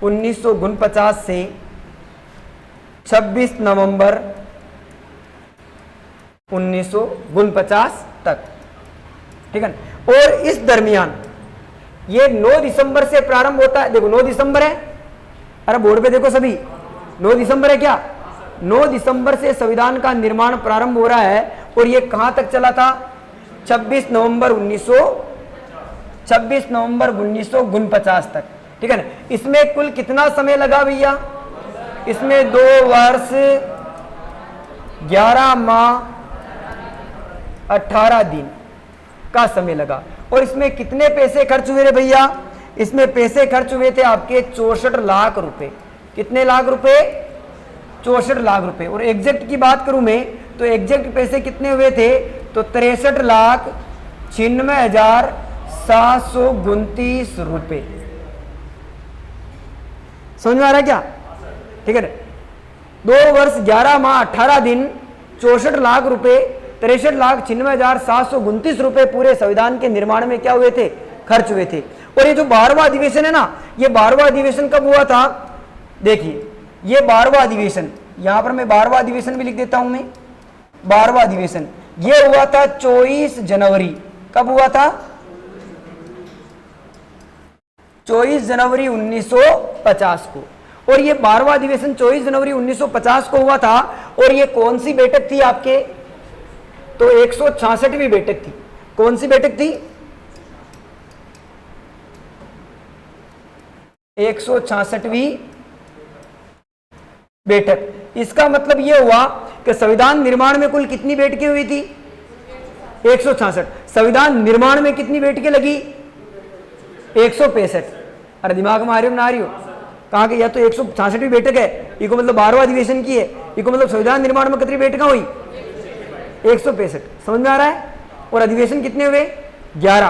1949 से 26 नवंबर 1949 तक, ठीक है ना। और इस दरमियान ये 9 दिसंबर से प्रारंभ होता है, देखो 9 दिसंबर है, अरे बोर्ड पे देखो सभी, 9 दिसंबर है क्या, 9 दिसंबर से संविधान का निर्माण प्रारंभ हो रहा है और ये कहां तक चला था, 26 नवंबर 1949 तक, ठीक है ना। इसमें कुल कितना समय लगा भैया, इसमें 2 वर्ष 11 माह 18 दिन का समय लगा। और इसमें कितने पैसे खर्च हुए रे भैया, इसमें पैसे खर्च हुए थे आपके 64 लाख रुपए। कितने लाख रुपए, 64 लाख रुपए। और एग्जैक्ट की बात करूं मैं तो एग्जैक्ट पैसे कितने हुए थे, तो 63,96,729 रुपए। समझ में आ रहा है क्या, ठीक है ना। 2 वर्ष 11 माह 18 दिन 64 लाख रुपए, 63,96,729 रुपए पूरे संविधान के निर्माण में क्या हुए थे, खर्च हुए थे। और ये जो 12वां अधिवेशन है ना, ये 12वां अधिवेशन कब हुआ था, देखिए ये 12वां अधिवेशन, यहां पर मैं 12वां अधिवेशन भी लिख देता हूं मैं, 12वां अधिवेशन ये हुआ था 24 जनवरी, कब हुआ था, 24 जनवरी 1950 को। और ये 12वां अधिवेशन 24 जनवरी 1950 को हुआ था। और ये कौन सी बैठक थी आपके, तो 166वीं बैठक थी। कौन सी बैठक थी, 166वीं बैठक। इसका मतलब यह हुआ कि संविधान निर्माण में कुल कितनी बैठकें हुई थी, 166। संविधान निर्माण में कितनी बैठकें लगी, 165। अरे दिमाग में आ रही हो ना आ रही हो, कहा कि या तो 166वीं बैठक है, इसको मतलब 12वां अधिवेशन की है, इसको मतलब संविधान निर्माण में कितनी बैठकें हुई, 165। समझ में आ रहा है। और अधिवेशन कितने हुए, 11।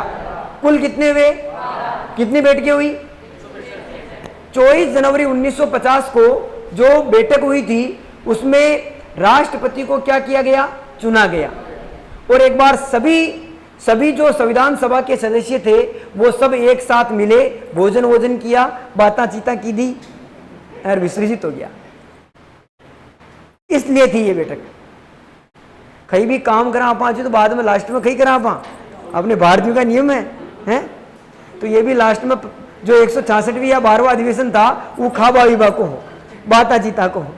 कुल कितने हुए, कितनी बैठकें हुई, 24 जनवरी 1950 को जो बैठक हुई थी उसमें राष्ट्रपति को क्या किया गया, चुना गया। और एक बार सभी जो संविधान सभा के सदस्य थे वो सब एक साथ मिले, भोजन वोजन किया, बाता चीता की दी और विसर्जित हो गया। इसलिए थी ये बैठक। कहीं भी काम करा पा तो बाद में लास्ट में कहीं करा पा, अपने भारतीयों का नियम है? तो ये भी लास्ट में जो 166वीं या 12वां अधिवेशन था वो खाबा विभा को हो, बाता चीता को हो,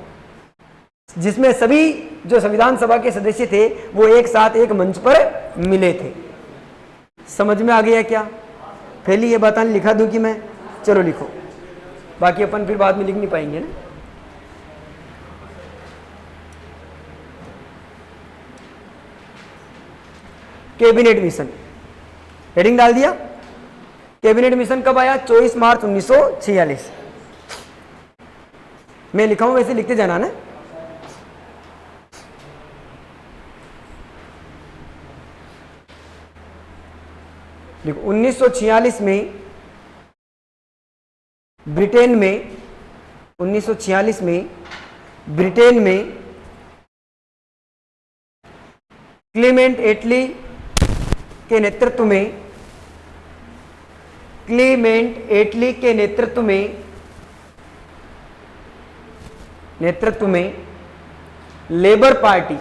जिसमें सभी जो संविधान सभा के सदस्य थे वो एक साथ एक मंच पर मिले थे। समझ में आ गया क्या, पहले ये बात लिखा दूं कि मैं, चलो लिखो, बाकी अपन फिर बाद में लिख नहीं पाएंगे ना। कैबिनेट मिशन, हेडिंग डाल दिया। कैबिनेट मिशन कब आया, 24 मार्च 1946। मैं लिखा हूं वैसे लिखते जाना ना। देखो 1946 में ब्रिटेन में, 1946 में ब्रिटेन में क्लीमेंट एटली के नेतृत्व में, क्लीमेंट एटली के नेतृत्व में लेबर पार्टी,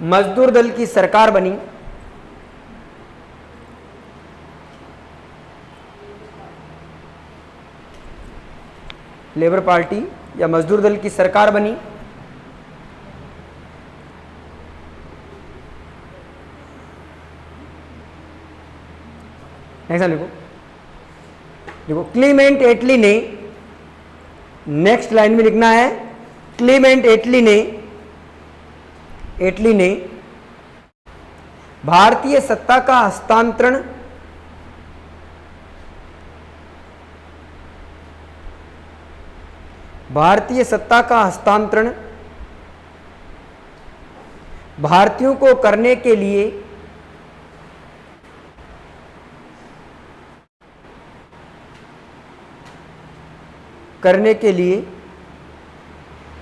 मजदूर दल की सरकार बनी। लेबर पार्टी या मजदूर दल की सरकार बनी। ऐसा लिखो, देखो क्लीमेंट एटली ने, नेक्स्ट लाइन में लिखना है, क्लीमेंट एटली ने भारतीय सत्ता का हस्तांतरण भारतीयों को करने के लिए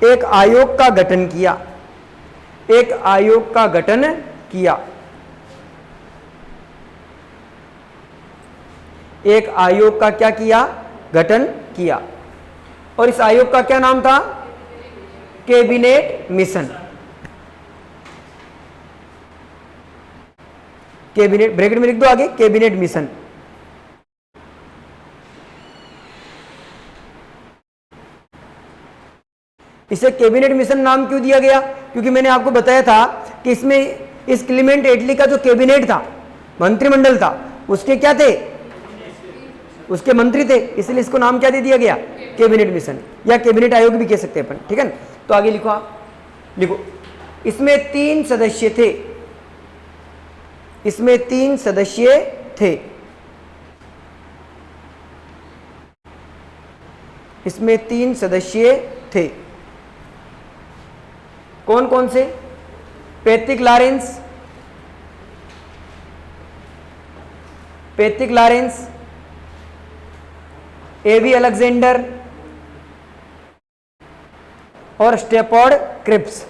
एक आयोग का गठन किया। एक आयोग का गठन किया। एक आयोग का क्या किया, गठन किया। और इस आयोग का क्या नाम था, कैबिनेट मिशन, कैबिनेट ब्रैकेट में लिख दो आगे कैबिनेट मिशन। इसे कैबिनेट मिशन नाम क्यों दिया गया? क्योंकि मैंने आपको बताया था कि इसमें इस क्लीमेंट एटली का जो कैबिनेट था, मंत्रिमंडल था, उसके क्या थे? उसके मंत्री थे, इसलिए इसको नाम क्या दे दिया गया? कैबिनेट मिशन, या कैबिनेट आयोग भी कह सकते हैं अपन, ठीक है ना। तो आगे लिखो आप, लिखो इसमें 3 सदस्य थे, इसमें 3 सदस्य थे, इसमें 3 सदस्य थे। कौन कौन से? पैट्रिक लॉरेंस, पैट्रिक लॉरेंस, एवी अलेक्जेंडर और स्टेफोर्ड क्रिप्स।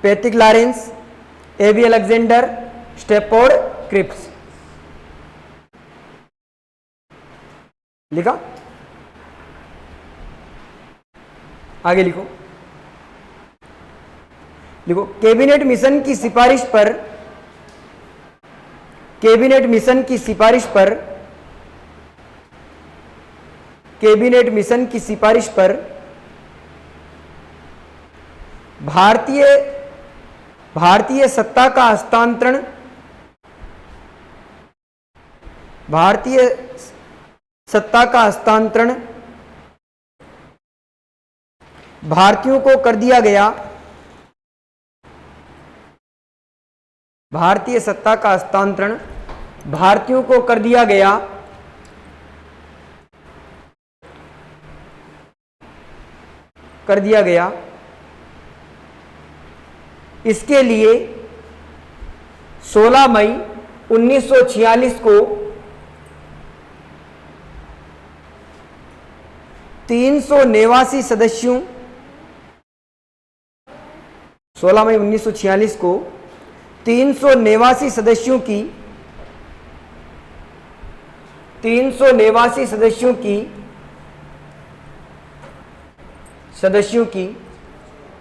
पैट्रिक लॉरेंस, एवी अलेक्जेंडर, स्टेफोर्ड क्रिप्स। लिखा? आगे लिखो, लिखो कैबिनेट मिशन की सिफारिश पर, कैबिनेट मिशन की सिफारिश पर, कैबिनेट मिशन की सिफारिश पर भारतीय सत्ता का हस्तांतरण, भारतीय सत्ता का हस्तांतरण भारतीयों को कर दिया गया, भारतीय सत्ता का हस्तांतरण भारतीयों को कर दिया गया, कर दिया गया। इसके लिए 16 मई 1946 को 389 सदस्यों, 16 मई 1946 को 389 सदस्यों की, 389 सदस्यों की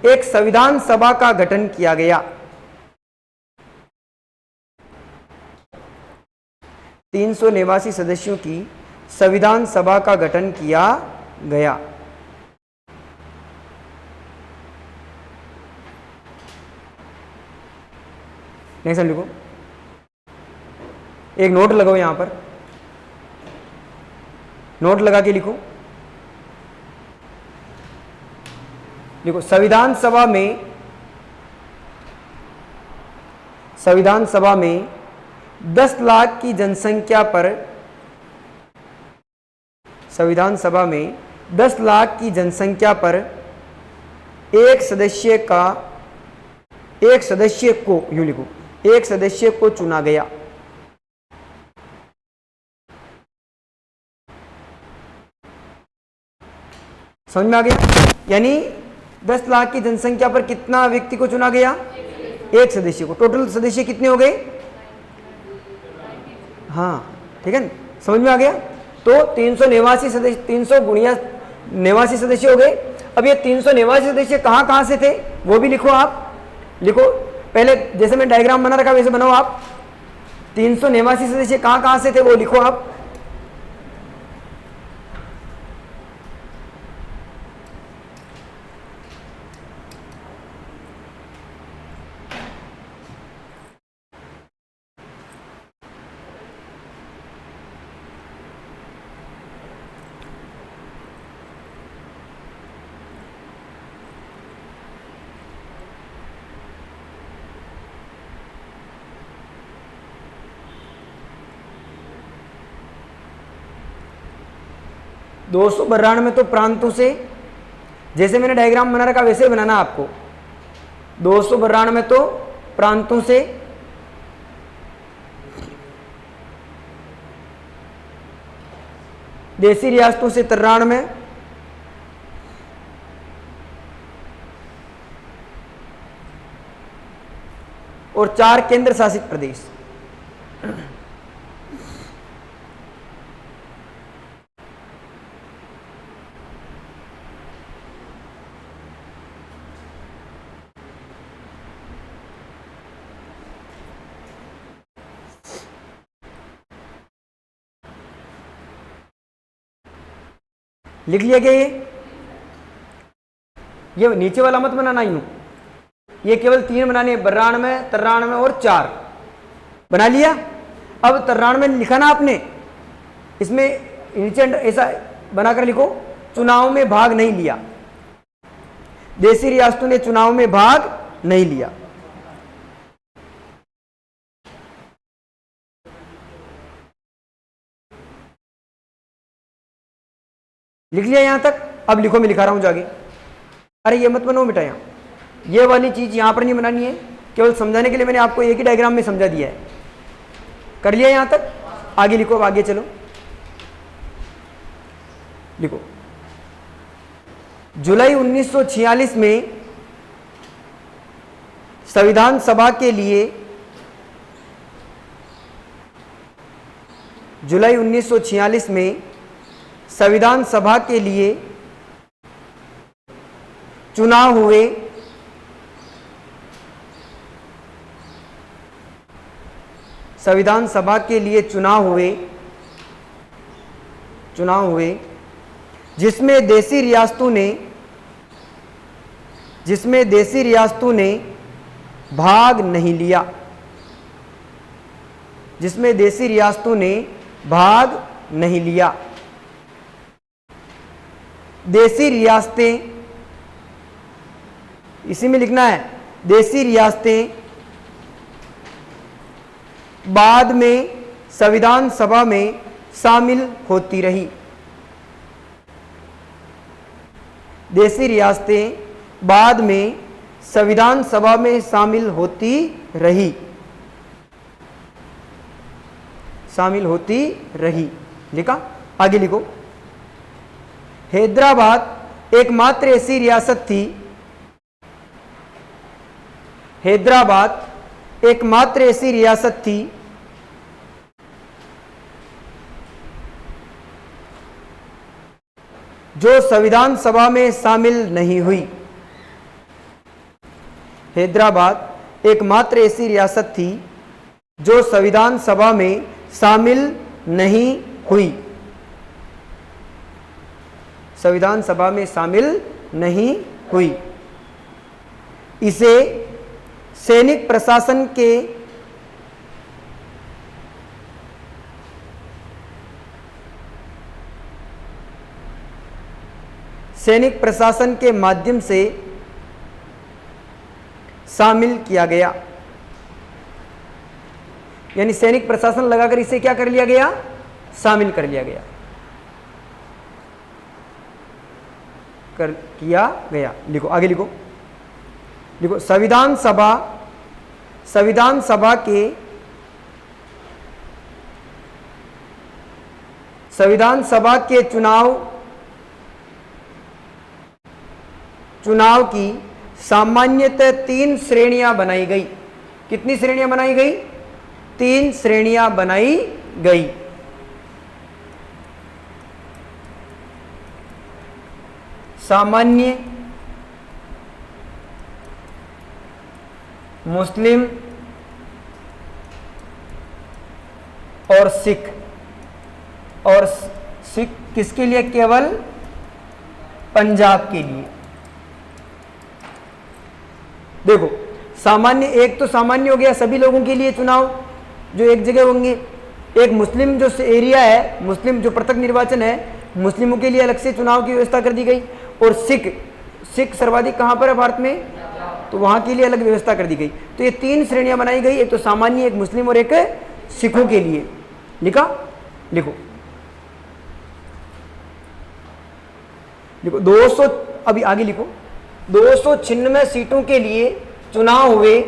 एक संविधान सभा का गठन किया गया। 389 सदस्यों की संविधान सभा का गठन किया गया। नेक्स्ट लिखो, एक नोट लगाओ यहां पर, नोट लगा के लिखो, देखो संविधान सभा में 10 लाख की जनसंख्या पर, संविधान सभा में 10 लाख की जनसंख्या पर एक सदस्य को, यूं लिखो, एक सदस्य को चुना गया। समझ में आ गया? यानी 10 लाख की जनसंख्या पर कितना व्यक्ति को चुना गया? एक सदस्य को। टोटल सदस्य कितने हो गए? हाँ, ठीक है ना, समझ में आ गया? तो 389 सदस्य, 300 गुणिया 89 सदस्य हो गए। अब ये 389 सदस्य कहां से थे वो भी लिखो आप, लिखो पहले जैसे मैं डायग्राम बना रखा वैसे बनाओ आप। 389 सदस्य कहां से थे वो लिखो आप। $292 में तो प्रांतों से, जैसे मैंने डायग्राम बना रखा वैसे ही बनाना आपको। 292 में तो प्रांतों से, देशी रियासतों से 93, और 4 केंद्र शासित प्रदेश। लिख लिया गया ये नीचे वाला मत बनाना यूं, ये केवल 3 बनाने, 92, 93 और 4 बना लिया। अब 93 लिखा ना आपने, इसमें नीचे ऐसा बनाकर लिखो, चुनाव में भाग नहीं लिया, देशी रियासतों ने चुनाव में भाग नहीं लिया। लिख लिया यहां तक। अब लिखो, मैं लिखा रहा हूं जाके। अरे ये मत बनाओ बेटा, यहां ये वाली चीज यहां पर नहीं बनानी है, केवल समझाने के लिए मैंने आपको एक ही डायग्राम में समझा दिया है। कर लिया यहां तक, आगे लिखो, अब आगे चलो। लिखो, जुलाई 1946 में संविधान सभा के लिए, जुलाई 1946 में संविधान सभा के लिए चुनाव हुए। संविधान सभा के लिए चुनाव हुए जिसमें देशी रियासतों ने भाग नहीं लिया, जिसमें देशी रियासतों ने भाग नहीं लिया। देशी रियासतें, इसी में लिखना है, देशी रियासतें बाद में संविधान सभा में शामिल होती रही। देशी रियासतें बाद में संविधान सभा में शामिल होती रही, शामिल होती रही। लिखा, आगे लिखो। हैदराबाद एकमात्र ऐसी रियासत थी, हैदराबाद एकमात्र ऐसी रियासत थी जो संविधान सभा में शामिल नहीं हुई। हैदराबाद एकमात्र ऐसी रियासत थी जो संविधान सभा में शामिल नहीं हुई, संविधान सभा में शामिल नहीं हुई। इसे सैनिक प्रशासन के माध्यम से शामिल किया गया। यानी सैनिक प्रशासन लगाकर इसे क्या कर लिया गया, शामिल कर लिया गया, किया गया। लिखो, आगे लिखो। लिखो, संविधान सभा के चुनाव की सामान्यतः 3 श्रेणियां बनाई गई। कितनी श्रेणियां बनाई गई? 3 श्रेणियां बनाई गई। सामान्य, मुस्लिम और सिख। और सिख किसके लिए? केवल पंजाब के लिए। देखो, सामान्य, एक तो सामान्य हो गया सभी लोगों के लिए चुनाव जो एक जगह होंगे। एक मुस्लिम जो एरिया है, मुस्लिम जो पृथक निर्वाचन है, मुस्लिमों के लिए अलग से चुनाव की व्यवस्था कर दी गई। और सिख सर्वाधिक कहां पर है भारत में, तो वहां के लिए अलग व्यवस्था कर दी गई। तो ये 3 श्रेणियां बनाई गई, एक तो सामान्य, एक मुस्लिम और एक सिखों के लिए। लिखा? लिखो, लिखो। 200, अभी आगे लिखो। 296 सीटों के लिए चुनाव हुए।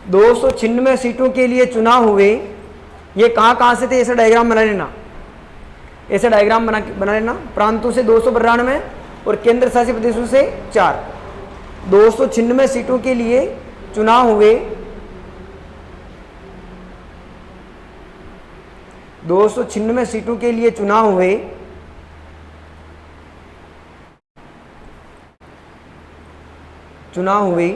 दो 296 सीटों के लिए चुनाव हुए। ये कहां से थे? ऐसा डायग्राम बना लेना, ऐसा डायग्राम बना लेना। प्रांतों से 292 और केंद्र शासित प्रदेशों से 4। 296 सीटों के लिए चुनाव हुए 296 सीटों के लिए चुनाव हुए,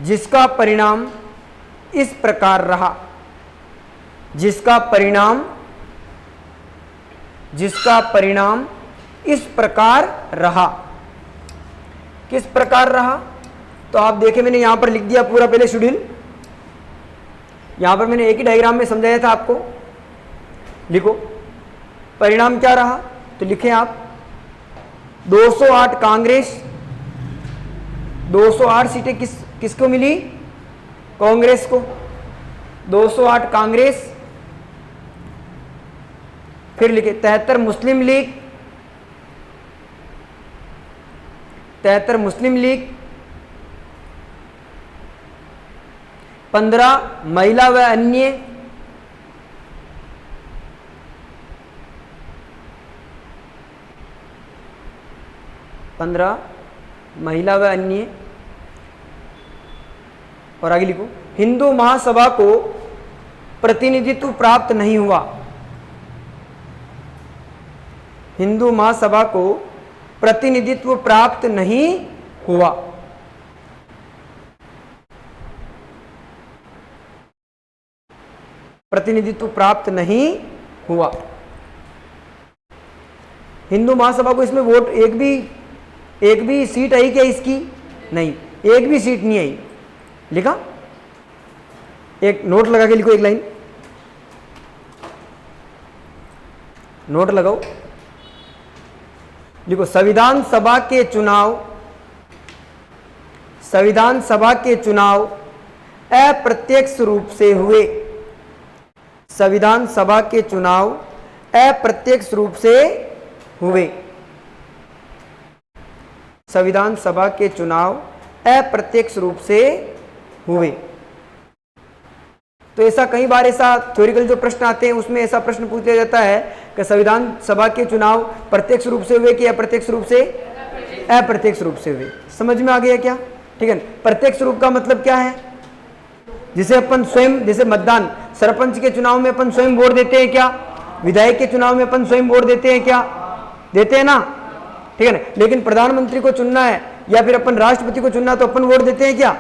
जिसका परिणाम इस प्रकार रहा, जिसका परिणाम इस प्रकार रहा। किस प्रकार रहा? तो आप देखें, मैंने यहां पर लिख दिया पूरा पहले शेड्यूल। यहां पर मैंने एक ही डायग्राम में समझाया था आपको। लिखो परिणाम क्या रहा, तो लिखें आप 208 कांग्रेस, 208 सीटें किसको मिली? कांग्रेस को। 208 कांग्रेस, फिर लिखे 73 मुस्लिम लीग, 73 मुस्लिम लीग, 15 महिला व अन्य, 15 महिला व अन्य, और आगे लिखो हिंदू महासभा को प्रतिनिधित्व प्राप्त नहीं हुआ, हिंदू महासभा को प्रतिनिधित्व प्राप्त नहीं हुआ। प्रतिनिधित्व प्राप्त नहीं हुआ। हिंदू महासभा को इसमें वोट एक भी सीट आई क्या इसकी? नहीं, एक भी सीट नहीं आई। लिखा? एक नोट लगा के लिखो, एक लाइन नोट लगाओ। लिखो संविधान सभा के चुनाव अप्रत्यक्ष रूप से हुए, संविधान सभा के चुनाव अप्रत्यक्ष रूप से हुए, संविधान सभा के चुनाव अप्रत्यक्ष रूप से हुए। तो ऐसा कई बार ऐसा थ्योरिकल जो प्रश्न आते हैं उसमें ऐसा प्रश्न पूछा जाता है कि संविधान सभा के चुनाव प्रत्यक्ष रूप से हुए कि अप्रत्यक्ष रूप से? अप्रत्यक्ष रूप से हुए। समझ में आ गया क्या? ठीक है। प्रत्यक्ष रूप का मतलब क्या है? जिसे अपन स्वयं, जैसे मतदान, सरपंच के चुनाव में अपन स्वयं वोट देते हैं क्या? विधायक के चुनाव में अपन स्वयं वोट देते हैं क्या? देते हैं ना, ठीक है ना। लेकिन प्रधानमंत्री को चुनना है या फिर अपन राष्ट्रपति को चुनना तो अपन वोट देते हैं क्या?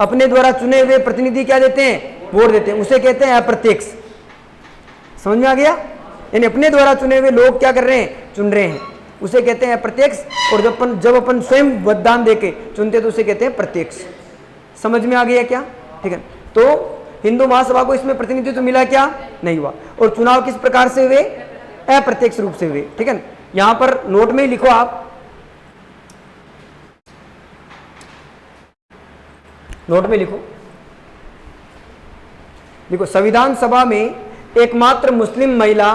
अपने द्वारा चुने हुए प्रतिनिधि क्या देते हैं? वोट देते हैं। उसे कहते हैं अप्रत्यक्ष। समझ में आ गया? यानी अपने द्वारा चुने हुए लोग क्या कर रहे हैं? चुन रहे हैं, उसे कहते हैं अप्रत्यक्ष। और जब अपन स्वयं मतदान देके चुनते तो उसे कहते हैं प्रत्यक्ष। समझ में आ गया क्या? ठीक है। तो हिंदू महासभा को इसमें प्रतिनिधित्व मिला क्या? नहीं हुआ। और चुनाव किस प्रकार से हुए? अप्रत्यक्ष रूप से हुए। ठीक है। यहां पर नोट में लिखो आप, नोट में लिखो संविधान सभा में एकमात्र मुस्लिम महिला,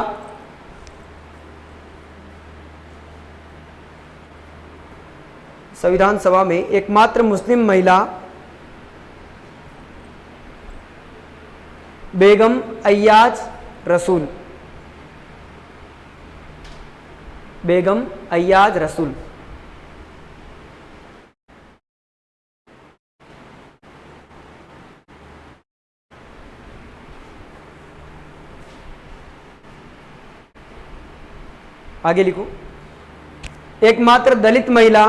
संविधान सभा में एकमात्र मुस्लिम महिला बेगम अय्याज रसूल, बेगम अय्याज रसूल। आगे लिखो एकमात्र दलित महिला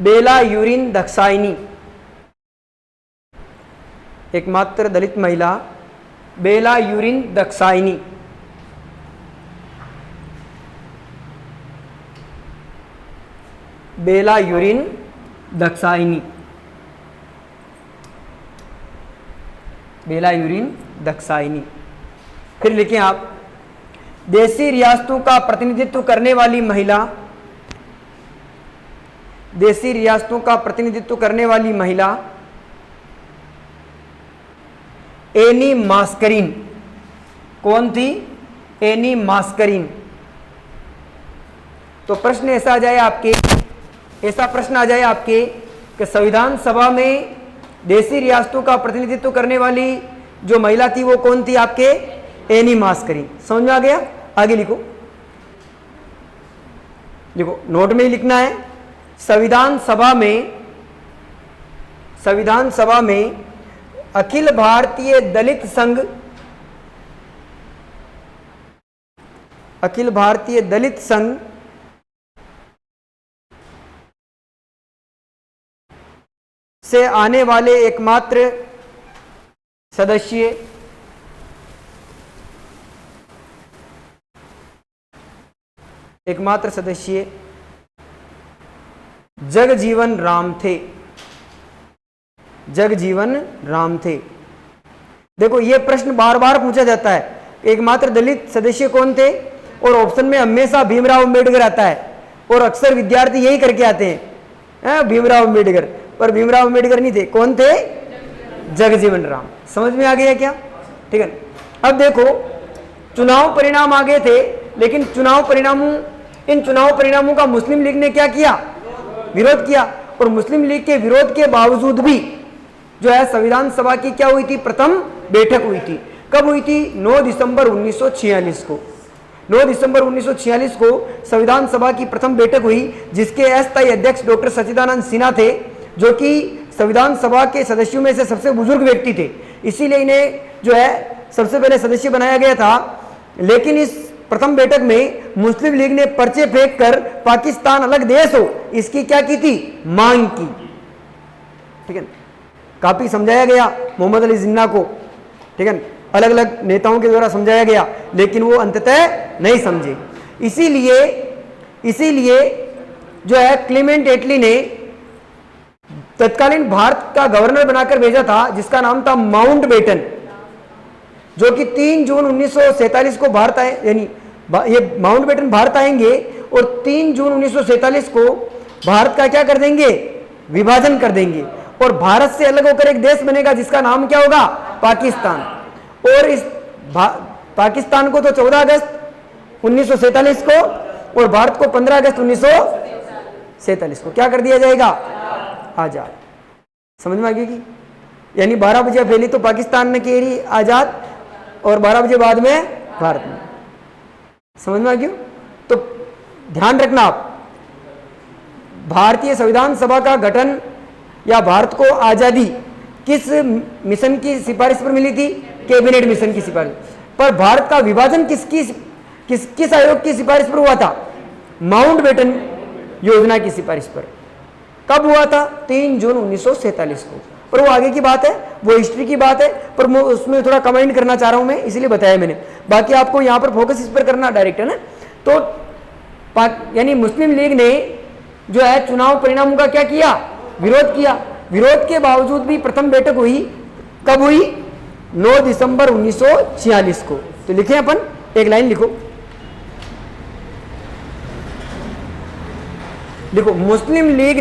बेला यूरिन दक्षाइनी, एकमात्र दलित महिला बेला यूरिन दक्षाइनी। बेला यूरिन दक्षाइनी, बेला यूरिन दक्षाइनी। फिर लिखें आप देशी रियासतों का प्रतिनिधित्व करने वाली महिला, देशी रियासतों का प्रतिनिधित्व करने वाली महिला एनी मास्करीन। कौन थी? Any Mascarene. तो प्रश्न ऐसा आ जाए आपके, ऐसा प्रश्न आ जाए आपके कि संविधान सभा में देशी रियासतों का प्रतिनिधित्व करने वाली जो महिला थी वो कौन थी आपके? Any Mascarene. समझ में आ गया? आगे लिखो देखो नोट में ही लिखना है, संविधान सभा में अखिल भारतीय दलित संघ, अखिल भारतीय दलित संघ से आने वाले एकमात्र सदस्य जगजीवन राम थे। जगजीवन राम थे। देखो ये प्रश्न बार बार पूछा जाता है, एकमात्र दलित सदस्य कौन थे, और ऑप्शन में हमेशा भीमराव अंबेडकर आता है, और अक्सर विद्यार्थी यही करके आते हैं भीमराव अंबेडकर, पर भीमराव अंबेडकर नहीं थे। कौन थे? जगजीवन राम। समझ में आ गया क्या? ठीक है। अब देखो चुनाव परिणाम आ गए थे, लेकिन इन चुनाव परिणामों का मुस्लिम लीग ने क्या किया? विरोध किया। और मुस्लिम लीग के विरोध के बावजूद भी जो है संविधान सभा की क्या हुई थी? प्रथम बैठक हुई थी। कब हुई थी? 9 दिसंबर 1946 को। 9 दिसंबर 1946 को संविधान सभा की प्रथम बैठक हुई, जिसके अस्थायी अध्यक्ष डॉक्टर सच्चिदानंद सिन्हा थे, जो कि संविधान सभा के सदस्यों में से सबसे बुजुर्ग व्यक्ति थे। इसीलिए इन्हें जो है सबसे पहले सदस्य बनाया गया था। लेकिन इस प्रथम बैठक में मुस्लिम लीग ने पर्चे फेंक कर पाकिस्तान अलग देश हो, इसकी क्या की थी? मांग की। ठीक है, काफी समझाया गया मोहम्मद अली जिन्ना को, ठीक है, अलग अलग नेताओं के द्वारा समझाया गया, लेकिन वो अंततः नहीं समझे। इसीलिए जो है क्लीमेंट एटली ने तत्कालीन भारत का गवर्नर बनाकर भेजा था, जिसका नाम था माउंटबेटन, जो कि 3 जून 1947 को भारत आए, यानी ये माउंटबेटन भारत आएंगे और 3 जून 1947 को भारत का क्या कर देंगे? विभाजन कर देंगे, और भारत से अलग होकर एक देश बनेगा जिसका नाम क्या होगा? पाकिस्तान। और इस पाकिस्तान को तो 14 अगस्त 1947 को और भारत को 15 अगस्त 1947 को क्या कर दिया जाएगा? आजाद। समझ में आ गई? यानी 12 बजे पहले तो पाकिस्तान ने कही आजाद और 12 बजे बाद में भारत में। समझ में आ गई? तो ध्यान रखना आप, भारतीय संविधान सभा का गठन या भारत को आजादी किस मिशन की सिफारिश पर मिली थी? कैबिनेट मिशन की सिफारिश पर। भारत का विभाजन किस आयोग की सिफारिश पर हुआ था? माउंटबेटन योजना की सिफारिश पर। कब हुआ था? 3 जून 1947 को। पर वो आगे की बात है, वो हिस्ट्री की बात है, पर मैं उसमें थोड़ा कमेंट करना चाह रहा हूं मैं, इसलिए बताया मैंने। बाकी आपको यहां पर फोकस इस पर करना डायरेक्ट है ना। तो यानी मुस्लिम लीग ने जो है चुनाव परिणामों का क्या किया? विरोध किया। विरोध के बावजूद भी प्रथम बैठक हुई। कब हुई? 9 दिसंबर 1946 को। तो लिखे अपन, एक लाइन लिखो। देखो मुस्लिम लीग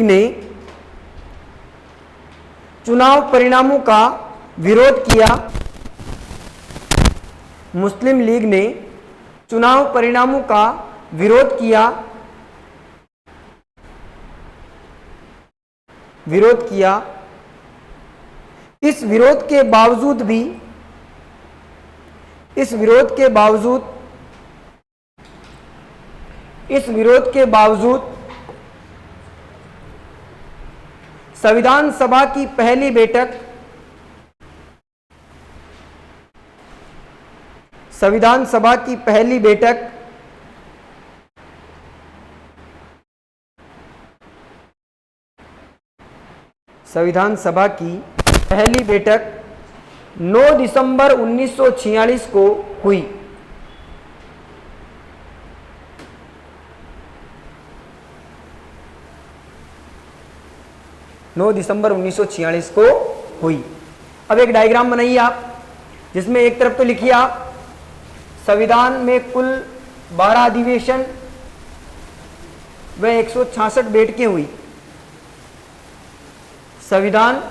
ने चुनाव परिणामों का विरोध किया। मुस्लिम लीग ने चुनाव परिणामों का विरोध किया। इस विरोध के बावजूद संविधान सभा की पहली बैठक संविधान सभा की पहली बैठक 9 दिसंबर 1946 को हुई। अब एक डायग्राम बनाइए आप, जिसमें एक तरफ तो लिखिए आप संविधान में कुल 12 अधिवेशन व 166 बैठकें हुई। संविधान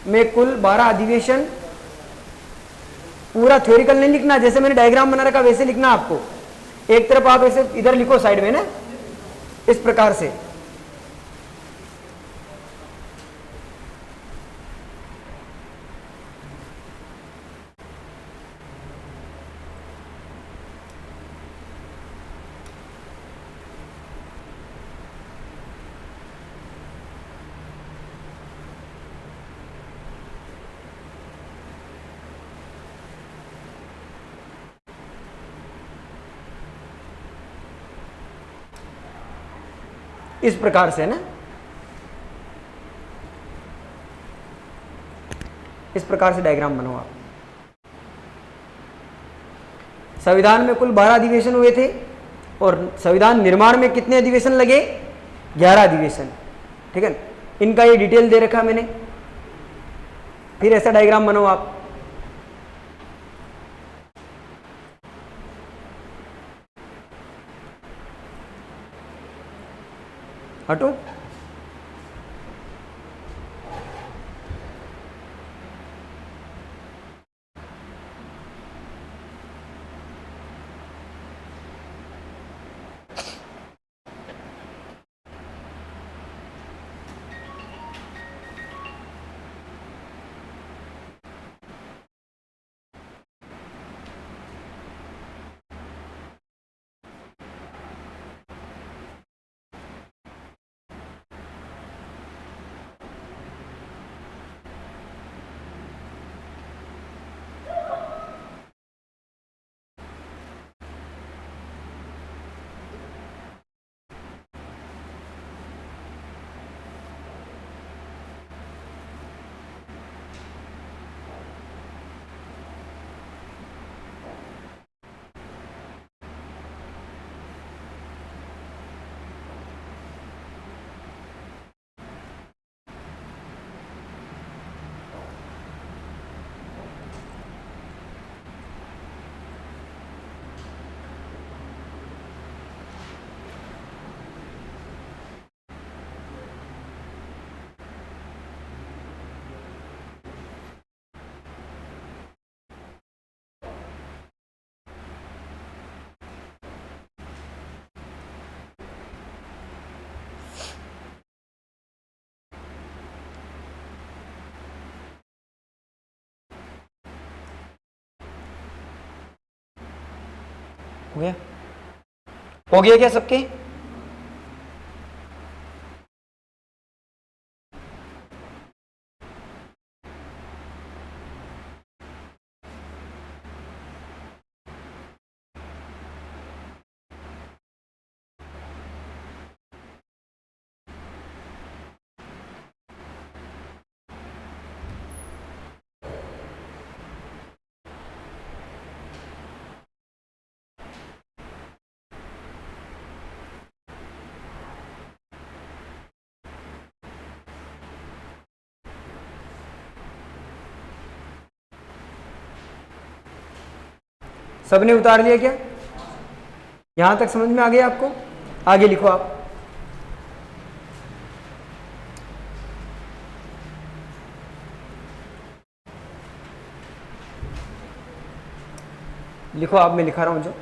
में कुल 12 अधिवेशन, पूरा थ्योरिकल नहीं लिखना, जैसे मैंने डायग्राम बना रखा वैसे लिखना आपको। एक तरफ आप ऐसे इधर लिखो साइड में ना, इस प्रकार से। इस प्रकार से ना, इस प्रकार से डायग्राम बनाओ आप। संविधान में कुल 12 अधिवेशन हुए थे और संविधान निर्माण में कितने अधिवेशन लगे? 11 अधिवेशन। ठीक है, इनका ये डिटेल दे रखा मैंने। फिर ऐसा डायग्राम बनाओ आप। हटो, हो गया? हो गया क्या सबके? सबने उतार लिया क्या? यहां तक समझ में आ गया आपको? आगे लिखो आप। लिखो आप, मैं लिखा रहा हूं जो।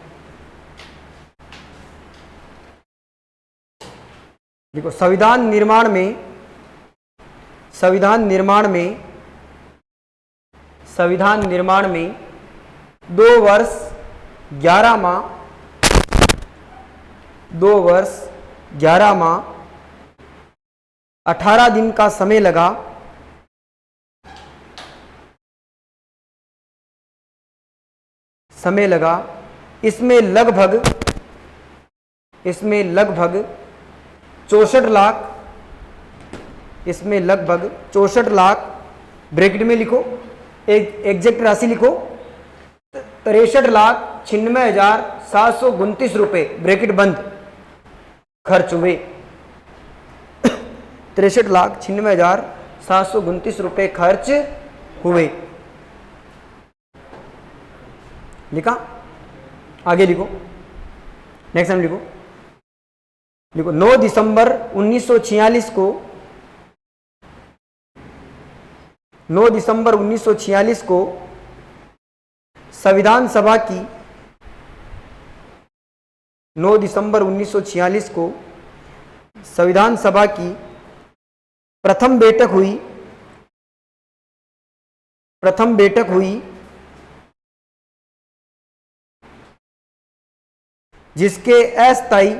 देखो, संविधान निर्माण में 2 वर्ष 11 माह 18 दिन का समय लगा इसमें लगभग 64 लाख ब्रैकेट में लिखो, एग्जैक्ट राशि लिखो, 63,96,729 रुपए ब्रैकेट बंद खर्च हुए। 63,96,729 रुपए खर्च हुए। लिखा? आगे लिखो, नेक्स्ट टाइम लिखो। 9 दिसंबर 1946 को 9 दिसंबर 1946 को संविधान सभा की 9 दिसंबर 1946 को संविधान सभा की प्रथम बैठक हुई जिसके अस्थायी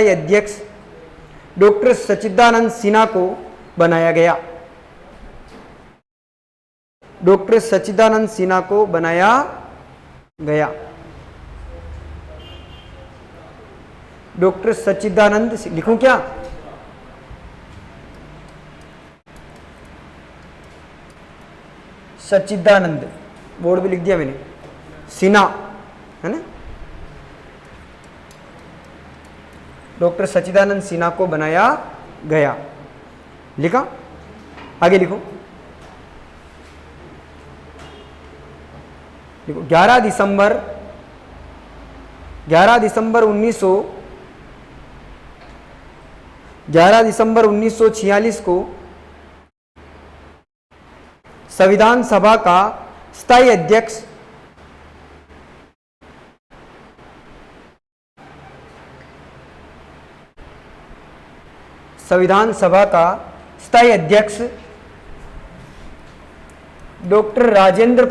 अध्यक्ष डॉक्टर सच्चिदानंद सिन्हा को बनाया गया। डॉक्टर सच्चिदानंद सिन्हा को बनाया गया। डॉक्टर सच्चिदानंद, लिखूं क्या? सच्चिदानंद, बोर्ड भी लिख दिया मैंने, सिन्हा है ना, डॉक्टर सच्चिदानंद सिन्हा को बनाया गया। लिखा? आगे लिखो। देखो 11 दिसंबर 1946 को संविधान सभा का स्थायी अध्यक्ष डॉक्टर राजेंद्र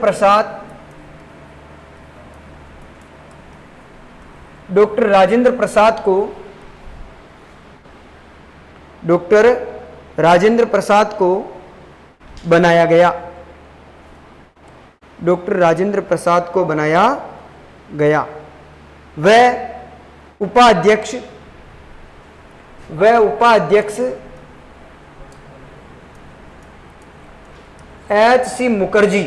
प्रसाद को बनाया गया। डॉक्टर राजेंद्र प्रसाद को बनाया गया। वह उपाध्यक्ष H.C. मुखर्जी,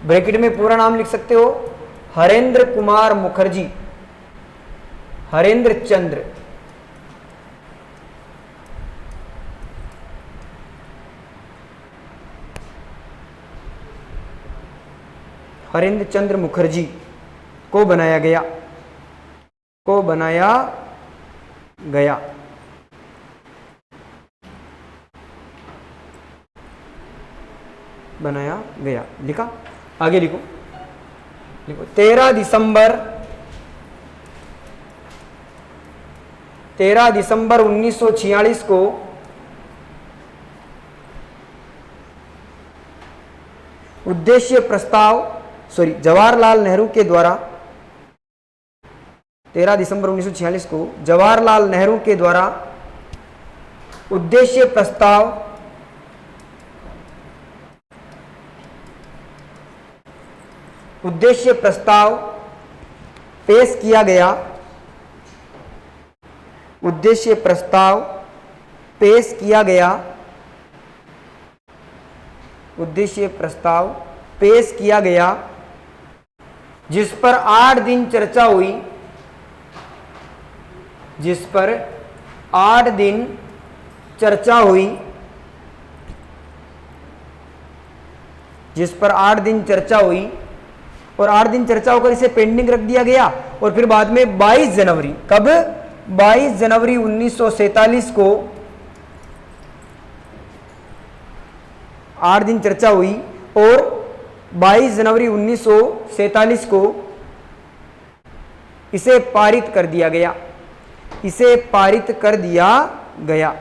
ब्रैकेट में पूरा नाम लिख सकते हो, हरेंद्र कुमार मुखर्जी, हरेंद्र चंद्र, हरेंद्र चंद्र मुखर्जी को बनाया गया। लिखा? आगे लिखो। 13 दिसंबर 1946 को जवाहरलाल नेहरू के द्वारा 13 दिसंबर 1946 को जवाहरलाल नेहरू के द्वारा उद्देश्य प्रस्ताव पेश किया गया। जिस पर 8 दिन चर्चा हुई। और 8 दिन चर्चा होकर इसे पेंडिंग रख दिया गया। और फिर बाद में 22 जनवरी, कब? 22 जनवरी 1947 को 8 दिन चर्चा हुई और 22 जनवरी 1947 को इसे पारित कर दिया गया।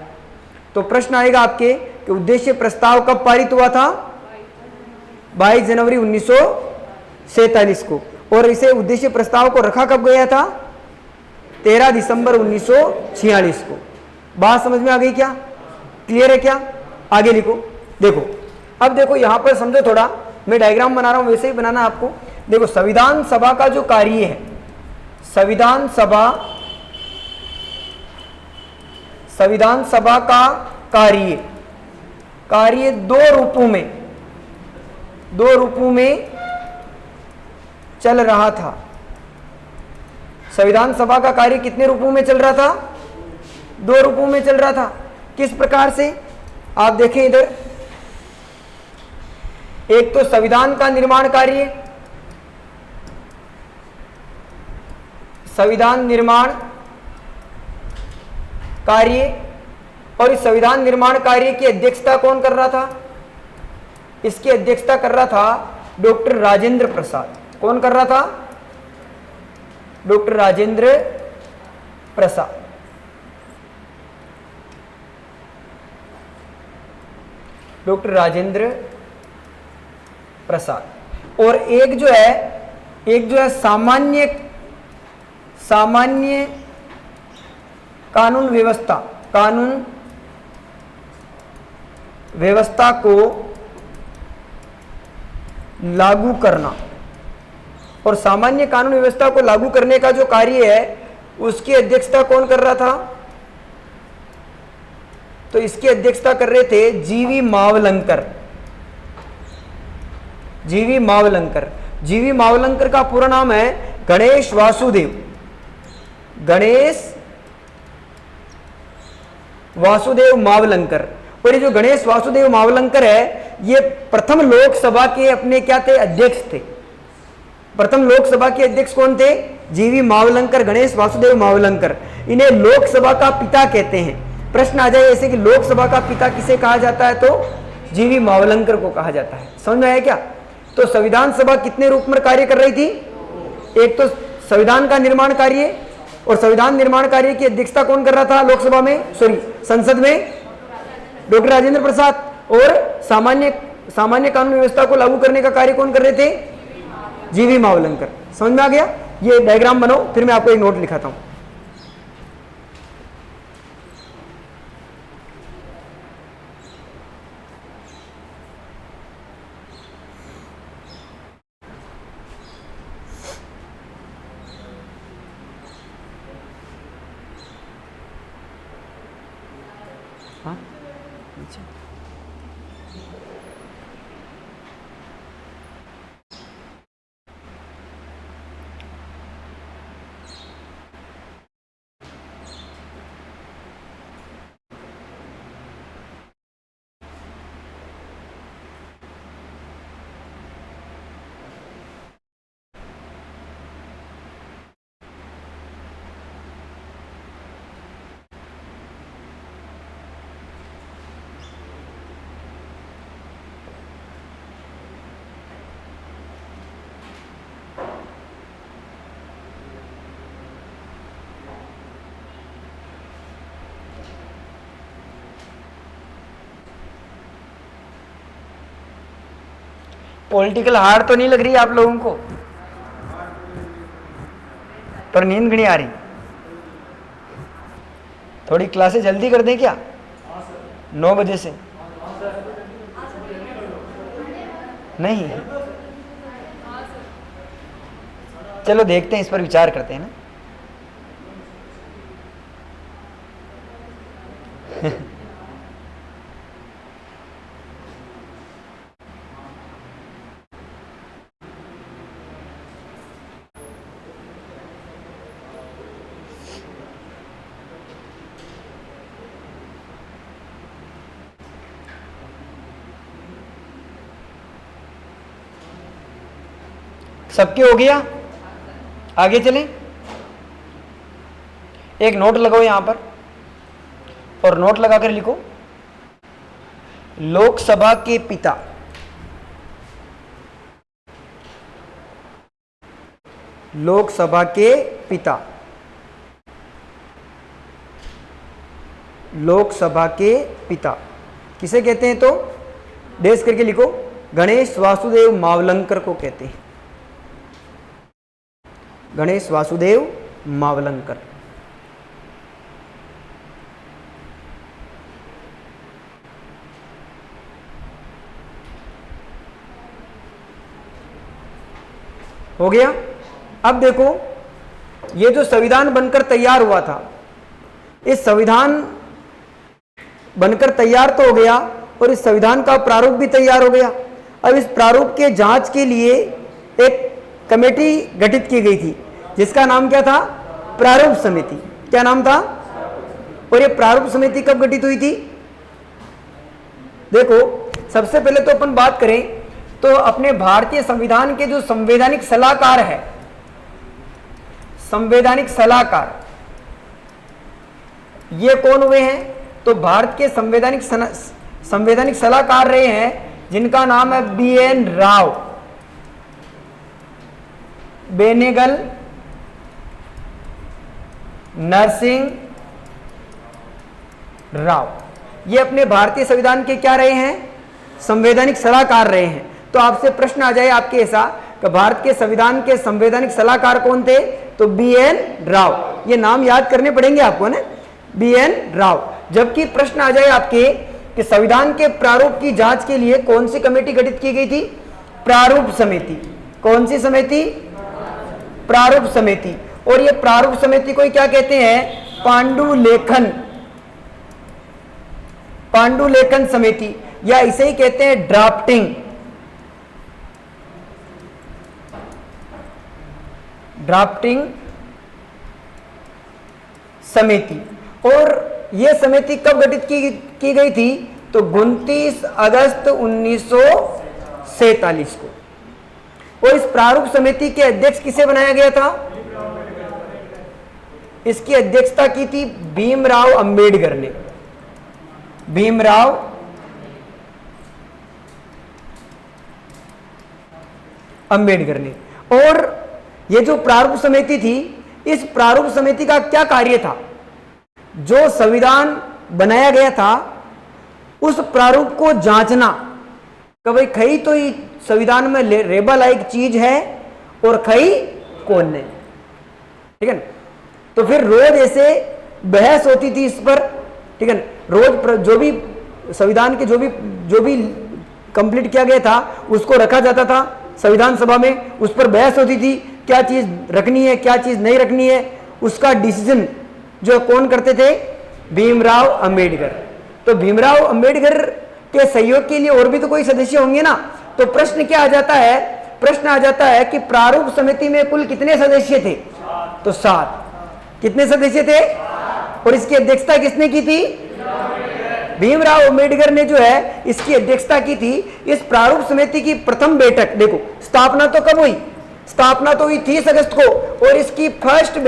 तो प्रश्न आएगा आपके कि उद्देश्य प्रस्ताव कब पारित हुआ था? 22 जनवरी 1947 को। और इसे उद्देश्य प्रस्ताव को रखा कब गया था? 13 दिसंबर 1946 को। बात समझ में आ गई क्या? क्लियर है क्या? आगे लिखो। देखो, अब देखो यहां पर समझो, थोड़ा मैं डायग्राम बना रहा हूं, वैसे ही बनाना आपको। देखो, संविधान सभा का जो कार्य है, संविधान सभा का कार्य दो रूपों में चल रहा था। संविधान सभा का कार्य कितने रूपों में चल रहा था? 2 रूपों में चल रहा था। किस प्रकार से? आप देखें इधर, एक तो संविधान का निर्माण कार्य, और इस संविधान निर्माण कार्य की अध्यक्षता कौन कर रहा था? इसकी अध्यक्षता कर रहा था डॉक्टर राजेंद्र प्रसाद। कौन कर रहा था? डॉक्टर राजेंद्र प्रसाद। और एक जो है सामान्य कानून व्यवस्था को लागू करना, और सामान्य कानून व्यवस्था को लागू करने का जो कार्य है उसकी अध्यक्षता कौन कर रहा था? तो इसकी अध्यक्षता कर रहे थे जीवी मावलंकर। जीवी मावलंकर, जीवी मावलंकर का पूरा नाम है गणेश वासुदेव, गणेश वासुदेव मावलंकर। और ये जो गणेश वासुदेव मावलंकर है, ये प्रथम लोकसभा के अपने क्या थे? अध्यक्ष थे। प्रथम लोकसभा के अध्यक्ष कौन थे? जीवी मावलंकर, गणेश वासुदेव मावलंकर। इन्हें लोकसभा का पिता कहते हैं। प्रश्न आ जाए ऐसे कि लोकसभा का पिता किसे कहा जाता है? तो जीवी मावलंकर को कहा जाता है। समझ में आया क्या? तो संविधान सभा कितने रूप में कार्य कर रही थी? एक तो संविधान का निर्माण कार्य, और संविधान निर्माण कार्य की अध्यक्षता कौन कर रहा था लोकसभा में, सॉरी संसद में? डॉक्टर राजेंद्र प्रसाद। और सामान्य कानून व्यवस्था को लागू करने का कार्य कौन कर रहे थे? जीवी मावलंकर। समझ में आ गया? ये डायग्राम बनाओ, फिर मैं आपको एक नोट लिखाता हूं। हाँ, पॉलिटिकल हार तो नहीं लग रही आप लोगों को? पर नींद भी नहीं आ रही? थोड़ी क्लासेस जल्दी कर दें क्या? 9 बजे से? नहीं, चलो देखते हैं, इस पर विचार करते हैं ना। सबके हो गया? आगे चलें। एक नोट लगाओ यहां पर, और नोट लगाकर लिखो लोकसभा के पिता। लोकसभा के पिता, लोकसभा के पिता किसे कहते हैं? तो डेस करके लिखो, गणेश वासुदेव मावलंकर को कहते हैं। गणेश वासुदेव मावलंकर। हो गया? अब देखो, ये जो संविधान बनकर तैयार हुआ था, इस संविधान बनकर तैयार तो हो गया, और इस संविधान का प्रारूप भी तैयार हो गया। अब इस प्रारूप के जांच के लिए एक कमेटी गठित की गई थी, जिसका नाम क्या था? प्रारूप समिति। क्या नाम था? और ये प्रारूप समिति कब गठित हुई थी? देखो, सबसे पहले तो अपन बात करें तो अपने भारतीय संविधान के जो संवैधानिक सलाहकार है, संवैधानिक सलाहकार, ये कौन हुए हैं? तो भारत के संवैधानिक सलाहकार रहे हैं जिनका नाम है BN राव, बेनेगल नरसिंह राव। ये अपने भारतीय संविधान के क्या रहे हैं? संवैधानिक सलाहकार रहे हैं। तो आपसे प्रश्न आ जाए आपके ऐसा कि भारत के संविधान के संवैधानिक सलाहकार कौन थे? तो BN राव। ये नाम याद करने पड़ेंगे आपको ना, BN राव। जबकि प्रश्न आ जाए आपके कि संविधान के प्रारूप की जांच के लिए कौन सी कमेटी गठित की गई थी? प्रारूप समिति। कौन सी समिति? प्रारूप समिति। और ये प्रारूप समिति को क्या कहते हैं? पांडुलेखन, पांडुलेखन समिति, या इसे ही कहते हैं ड्राफ्टिंग, ड्राफ्टिंग समिति। और यह समिति कब गठित की गई थी? तो 29 अगस्त 1947 को। और इस प्रारूप समिति के अध्यक्ष किसे बनाया गया था? इसकी अध्यक्षता की थी भीमराव अंबेडकर ने, भीमराव अंबेडकर ने। और ये जो प्रारूप समिति थी, इस प्रारूप समिति का क्या कार्य था? जो संविधान बनाया गया था उस प्रारूप को जांचना कि भाई खई तो ये संविधान में रेबा लायक चीज है और खई कौन नहीं, ठीक है ना। तो फिर रोज ऐसे बहस होती थी इस पर, ठीक है ना। रोज जो भी संविधान के जो भी कंप्लीट किया गया था उसको रखा जाता था संविधान सभा में, उस पर बहस होती थी, क्या चीज रखनी है क्या चीज नहीं रखनी है। उसका डिसीजन जो कौन करते थे? भीमराव अंबेडकर। तो भीमराव अंबेडकर के सहयोग के लिए और भी तो कोई सदस्य होंगे ना। तो प्रश्न क्या आ जाता है? प्रश्न आ जाता है कि प्रारूप समिति में कुल कितने सदस्य थे? तो 7। कितने सदस्य थे? और इसकी अध्यक्षता किसने की थी? भीमराव अंबेडकर ने जो है इसकी अध्यक्षता की थी। इस प्रारूप समिति की प्रथम बैठक, देखो स्थापना तो कब हुई? स्थापना तो हुई 30 अगस्त को। और इसकी फर्स्ट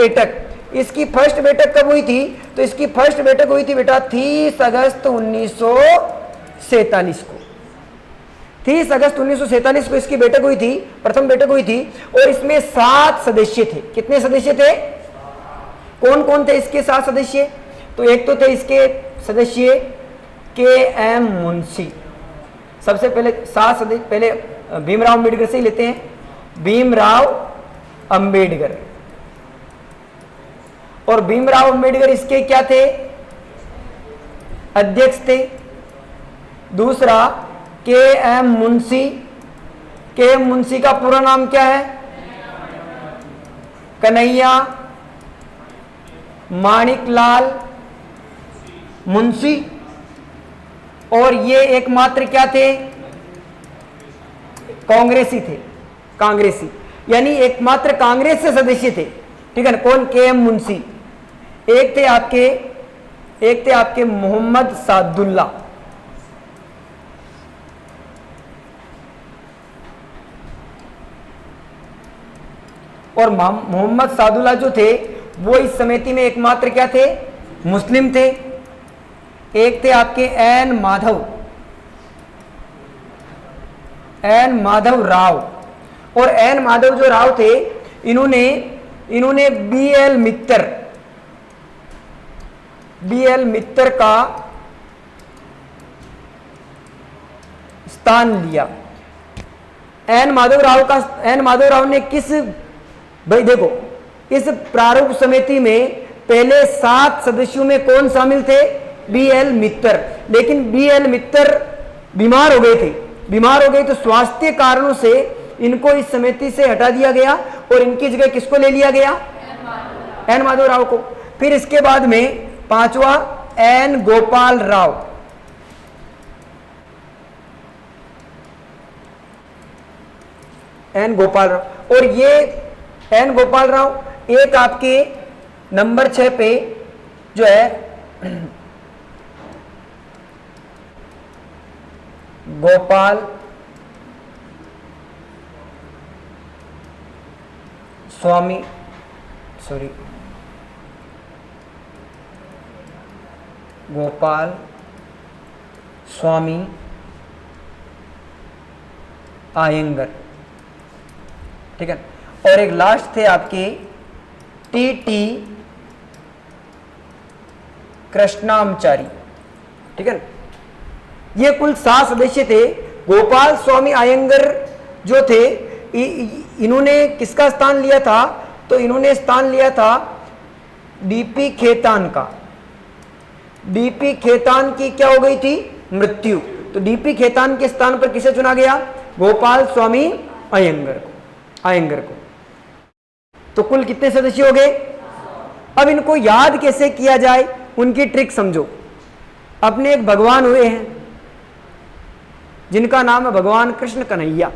बैठक कब हुई थी? तो इसकी फर्स्ट बैठक हुई थी बेटा 30 अगस्त 1947 को। 30 अगस्त 1947 को इसकी बैठक हुई थी, प्रथम बैठक हुई थी। और इसमें 7 सदस्य थे। कितने सदस्य थे? कौन कौन थे इसके 7 सदस्य? तो एक तो थे इसके सदस्य के.एम. मुंशी। सबसे पहले 7 सदस्य, पहले भीमराव अंबेडकर से ही लेते हैं। भीमराव अंबेडकर, और भीमराव अंबेडकर इसके क्या थे? अध्यक्ष थे। दूसरा के.एम. मुंशी। के.एम. मुंशी का पूरा नाम क्या है? कन्हैया माणिकलाल मुंशी। और ये एकमात्र क्या थे? कांग्रेसी थे, कांग्रेसी, यानी एकमात्र कांग्रेस से सदस्य थे, ठीक है ना। कौन? के.एम. मुंशी। एक थे आपके मोहम्मद सादुल्ला, और मोहम्मद सादुल्ला जो थे वो इस समिति में एकमात्र क्या थे? मुस्लिम थे। एक थे आपके एन माधव राव। और एन माधव जो राव थे, इन्होंने बी.एल. मित्तर का स्थान लिया। एन माधव राव ने किस, भाई देखो इस प्रारूप समिति में पहले 7 सदस्यों में कौन शामिल थे? बी.एल. मित्तर। लेकिन बी.एल. मित्तर बीमार हो गए तो स्वास्थ्य कारणों से इनको इस समिति से हटा दिया गया और इनकी जगह किसको ले लिया गया? एन माधव राव को। फिर इसके बाद में 5वां एन गोपाल राव। और ये एन गोपाल राव एक आपके नंबर 6 पे जो है गोपाल स्वामी आयंगर, ठीक है। और एक लास्ट थे आपके टी कृष्णामचारी, ठीक है। ये कुल 7 सदस्य थे। गोपाल स्वामी आयंगर जो थे, इन्होंने किसका स्थान लिया था? तो इन्होंने स्थान लिया था डीपी खेतान का। डीपी खेतान की क्या हो गई थी? मृत्यु। तो डीपी खेतान के स्थान पर किसे चुना गया? गोपाल स्वामी अयंगर को। तो कुल कितने सदस्य हो गए? अब इनको याद कैसे किया जाए, उनकी ट्रिक समझो। अपने एक भगवान हुए हैं जिनका नाम है भगवान कृष्ण कन्हैया।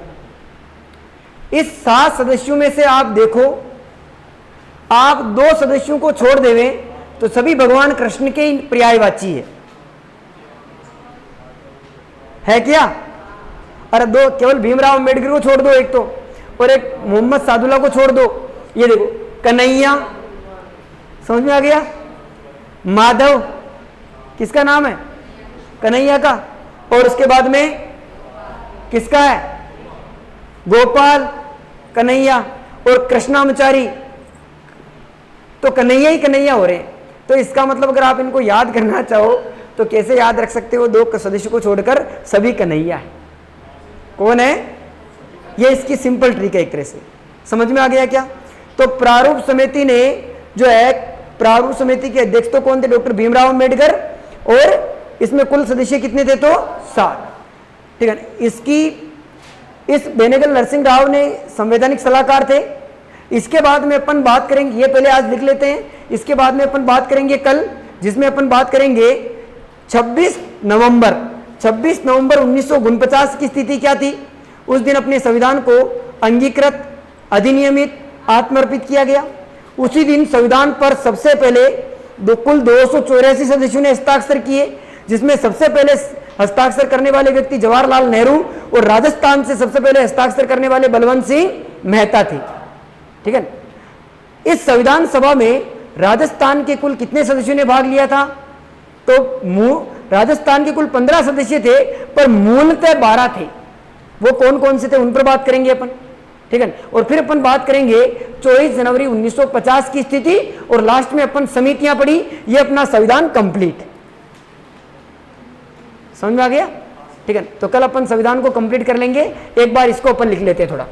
इस 7 सदस्यों में से आप देखो, आप 2 सदस्यों को छोड़ देवे तो सभी भगवान कृष्ण के ही पर्यायवाची है क्या? अरे 2 केवल भीमराव अंबेडकर को छोड़ दो एक तो, और एक मोहम्मद सादुल्ला को छोड़ दो। ये देखो कन्हैया, समझ में आ गया? माधव किसका नाम है? कन्हैया का। और उसके बाद में किसका है? गोपाल कन्हैया। और कृष्णामचारी, तो कन्हैया ही कन्हैया हो रहे हैं। तो इसका मतलब अगर आप इनको याद करना चाहो तो कैसे याद रख सकते हो? 2 सदस्य को छोड़कर सभी कन्हैया है। कौन है ये? इसकी सिंपल ट्रिक है एक तरह से। समझ में आ गया क्या? तो प्रारूप समिति ने जो है, प्रारूप समिति के अध्यक्ष तो कौन थे? डॉक्टर भीमराव अंबेडकर। और इसमें कुल सदस्य कितने थे? तो 7। ठीक है। इस बेनेगल नरसिंह राव ने संवैधानिक सलाहकार थे। इसके बाद में अपन बात करेंगे, ये पहले आज लिख लेते हैं, इसके बाद में अपन बात करेंगे कल, जिसमें अपन बात करेंगे 26 नवंबर 1949 की स्थिति क्या थी। उस दिन अपने संविधान को अंगीकृत, अधिनियमित, आत्मर्पित किया गया। उसी दिन संविधान पर सबसे पहले कुल 284 सदस्यों ने हस्ताक्षर किए, जिसमें सबसे पहले हस्ताक्षर करने वाले व्यक्ति जवाहरलाल नेहरू और राजस्थान से सबसे पहले हस्ताक्षर करने वाले बलवंत सिंह मेहता थे। ठीक है। इस संविधान सभा में राजस्थान के कुल कितने सदस्यों ने भाग लिया था? तो राजस्थान के कुल 15 सदस्य थे, पर मूलतः 12 थे। वो कौन कौन से थे उन पर बात करेंगे अपन। ठीक है। और फिर अपन बात करेंगे 24 जनवरी 1950 की स्थिति, और लास्ट में अपन समितियां पढ़ी। ये अपना संविधान कंप्लीट। समझ में आ गया? ठीक है। तो कल अपन संविधान को कंप्लीट कर लेंगे। एक बार इसको अपन लिख लेते हैं थोड़ा।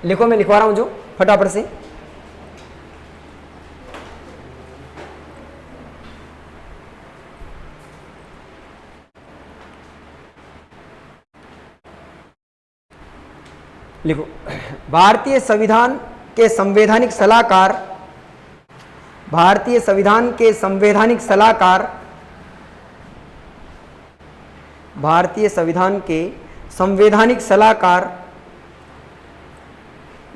लिखो, मैं लिखवा रहा हूं जो फटाफट से। लिखो, भारतीय संविधान के संवैधानिक सलाहकार, भारतीय संविधान के संवैधानिक सलाहकार, भारतीय संविधान के संवैधानिक सलाहकार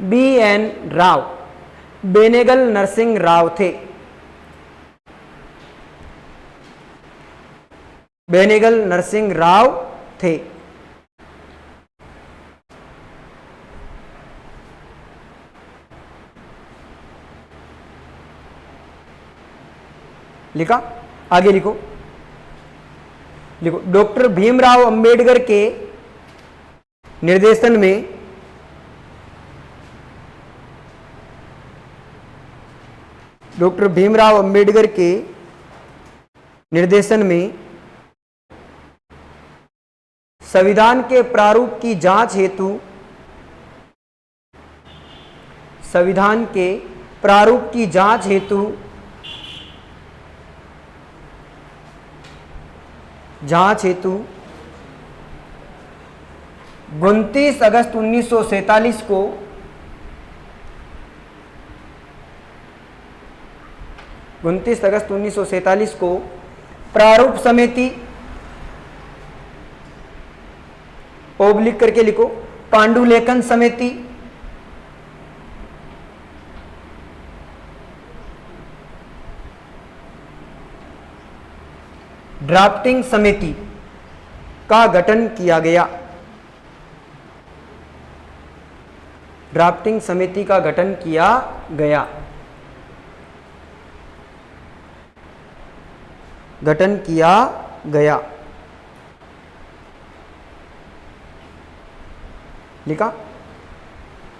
BN राव, बेनेगल नरसिंह राव थे। बेनेगल नरसिंह राव थे। लिखा? आगे लिखो। लिखो, डॉक्टर भीमराव अंबेडकर के निर्देशन में डॉक्टर भीमराव अंबेडकर के निर्देशन में संविधान के प्रारूप की जांच हेतु, संविधान के प्रारूप की जांच हेतु 29 अगस्त 1947 को प्रारूप समिति, ओब्लिक करके लिखो, पांडुलेखन समिति, ड्राफ्टिंग समिति का गठन किया गया। ड्राफ्टिंग समिति का गठन किया गया। गठन किया गया। लिखा?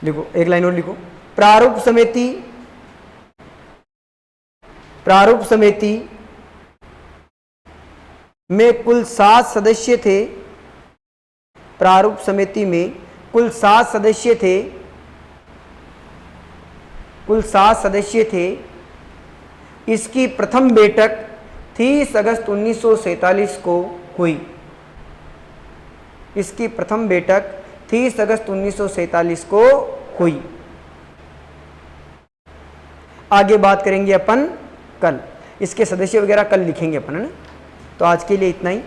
लिखो, एक लाइन और लिखो। प्रारूप समिति में कुल 7 सदस्य थे। प्रारूप समिति में कुल 7 सदस्य थे। कुल 7 सदस्य थे। इसकी प्रथम बैठक 30 अगस्त 1947 को हुई। इसकी प्रथम बैठक 30 अगस्त 1947 को हुई। आगे बात करेंगे अपन कल, इसके सदस्य वगैरह कल लिखेंगे अपन, है ना। तो आज के लिए इतना ही।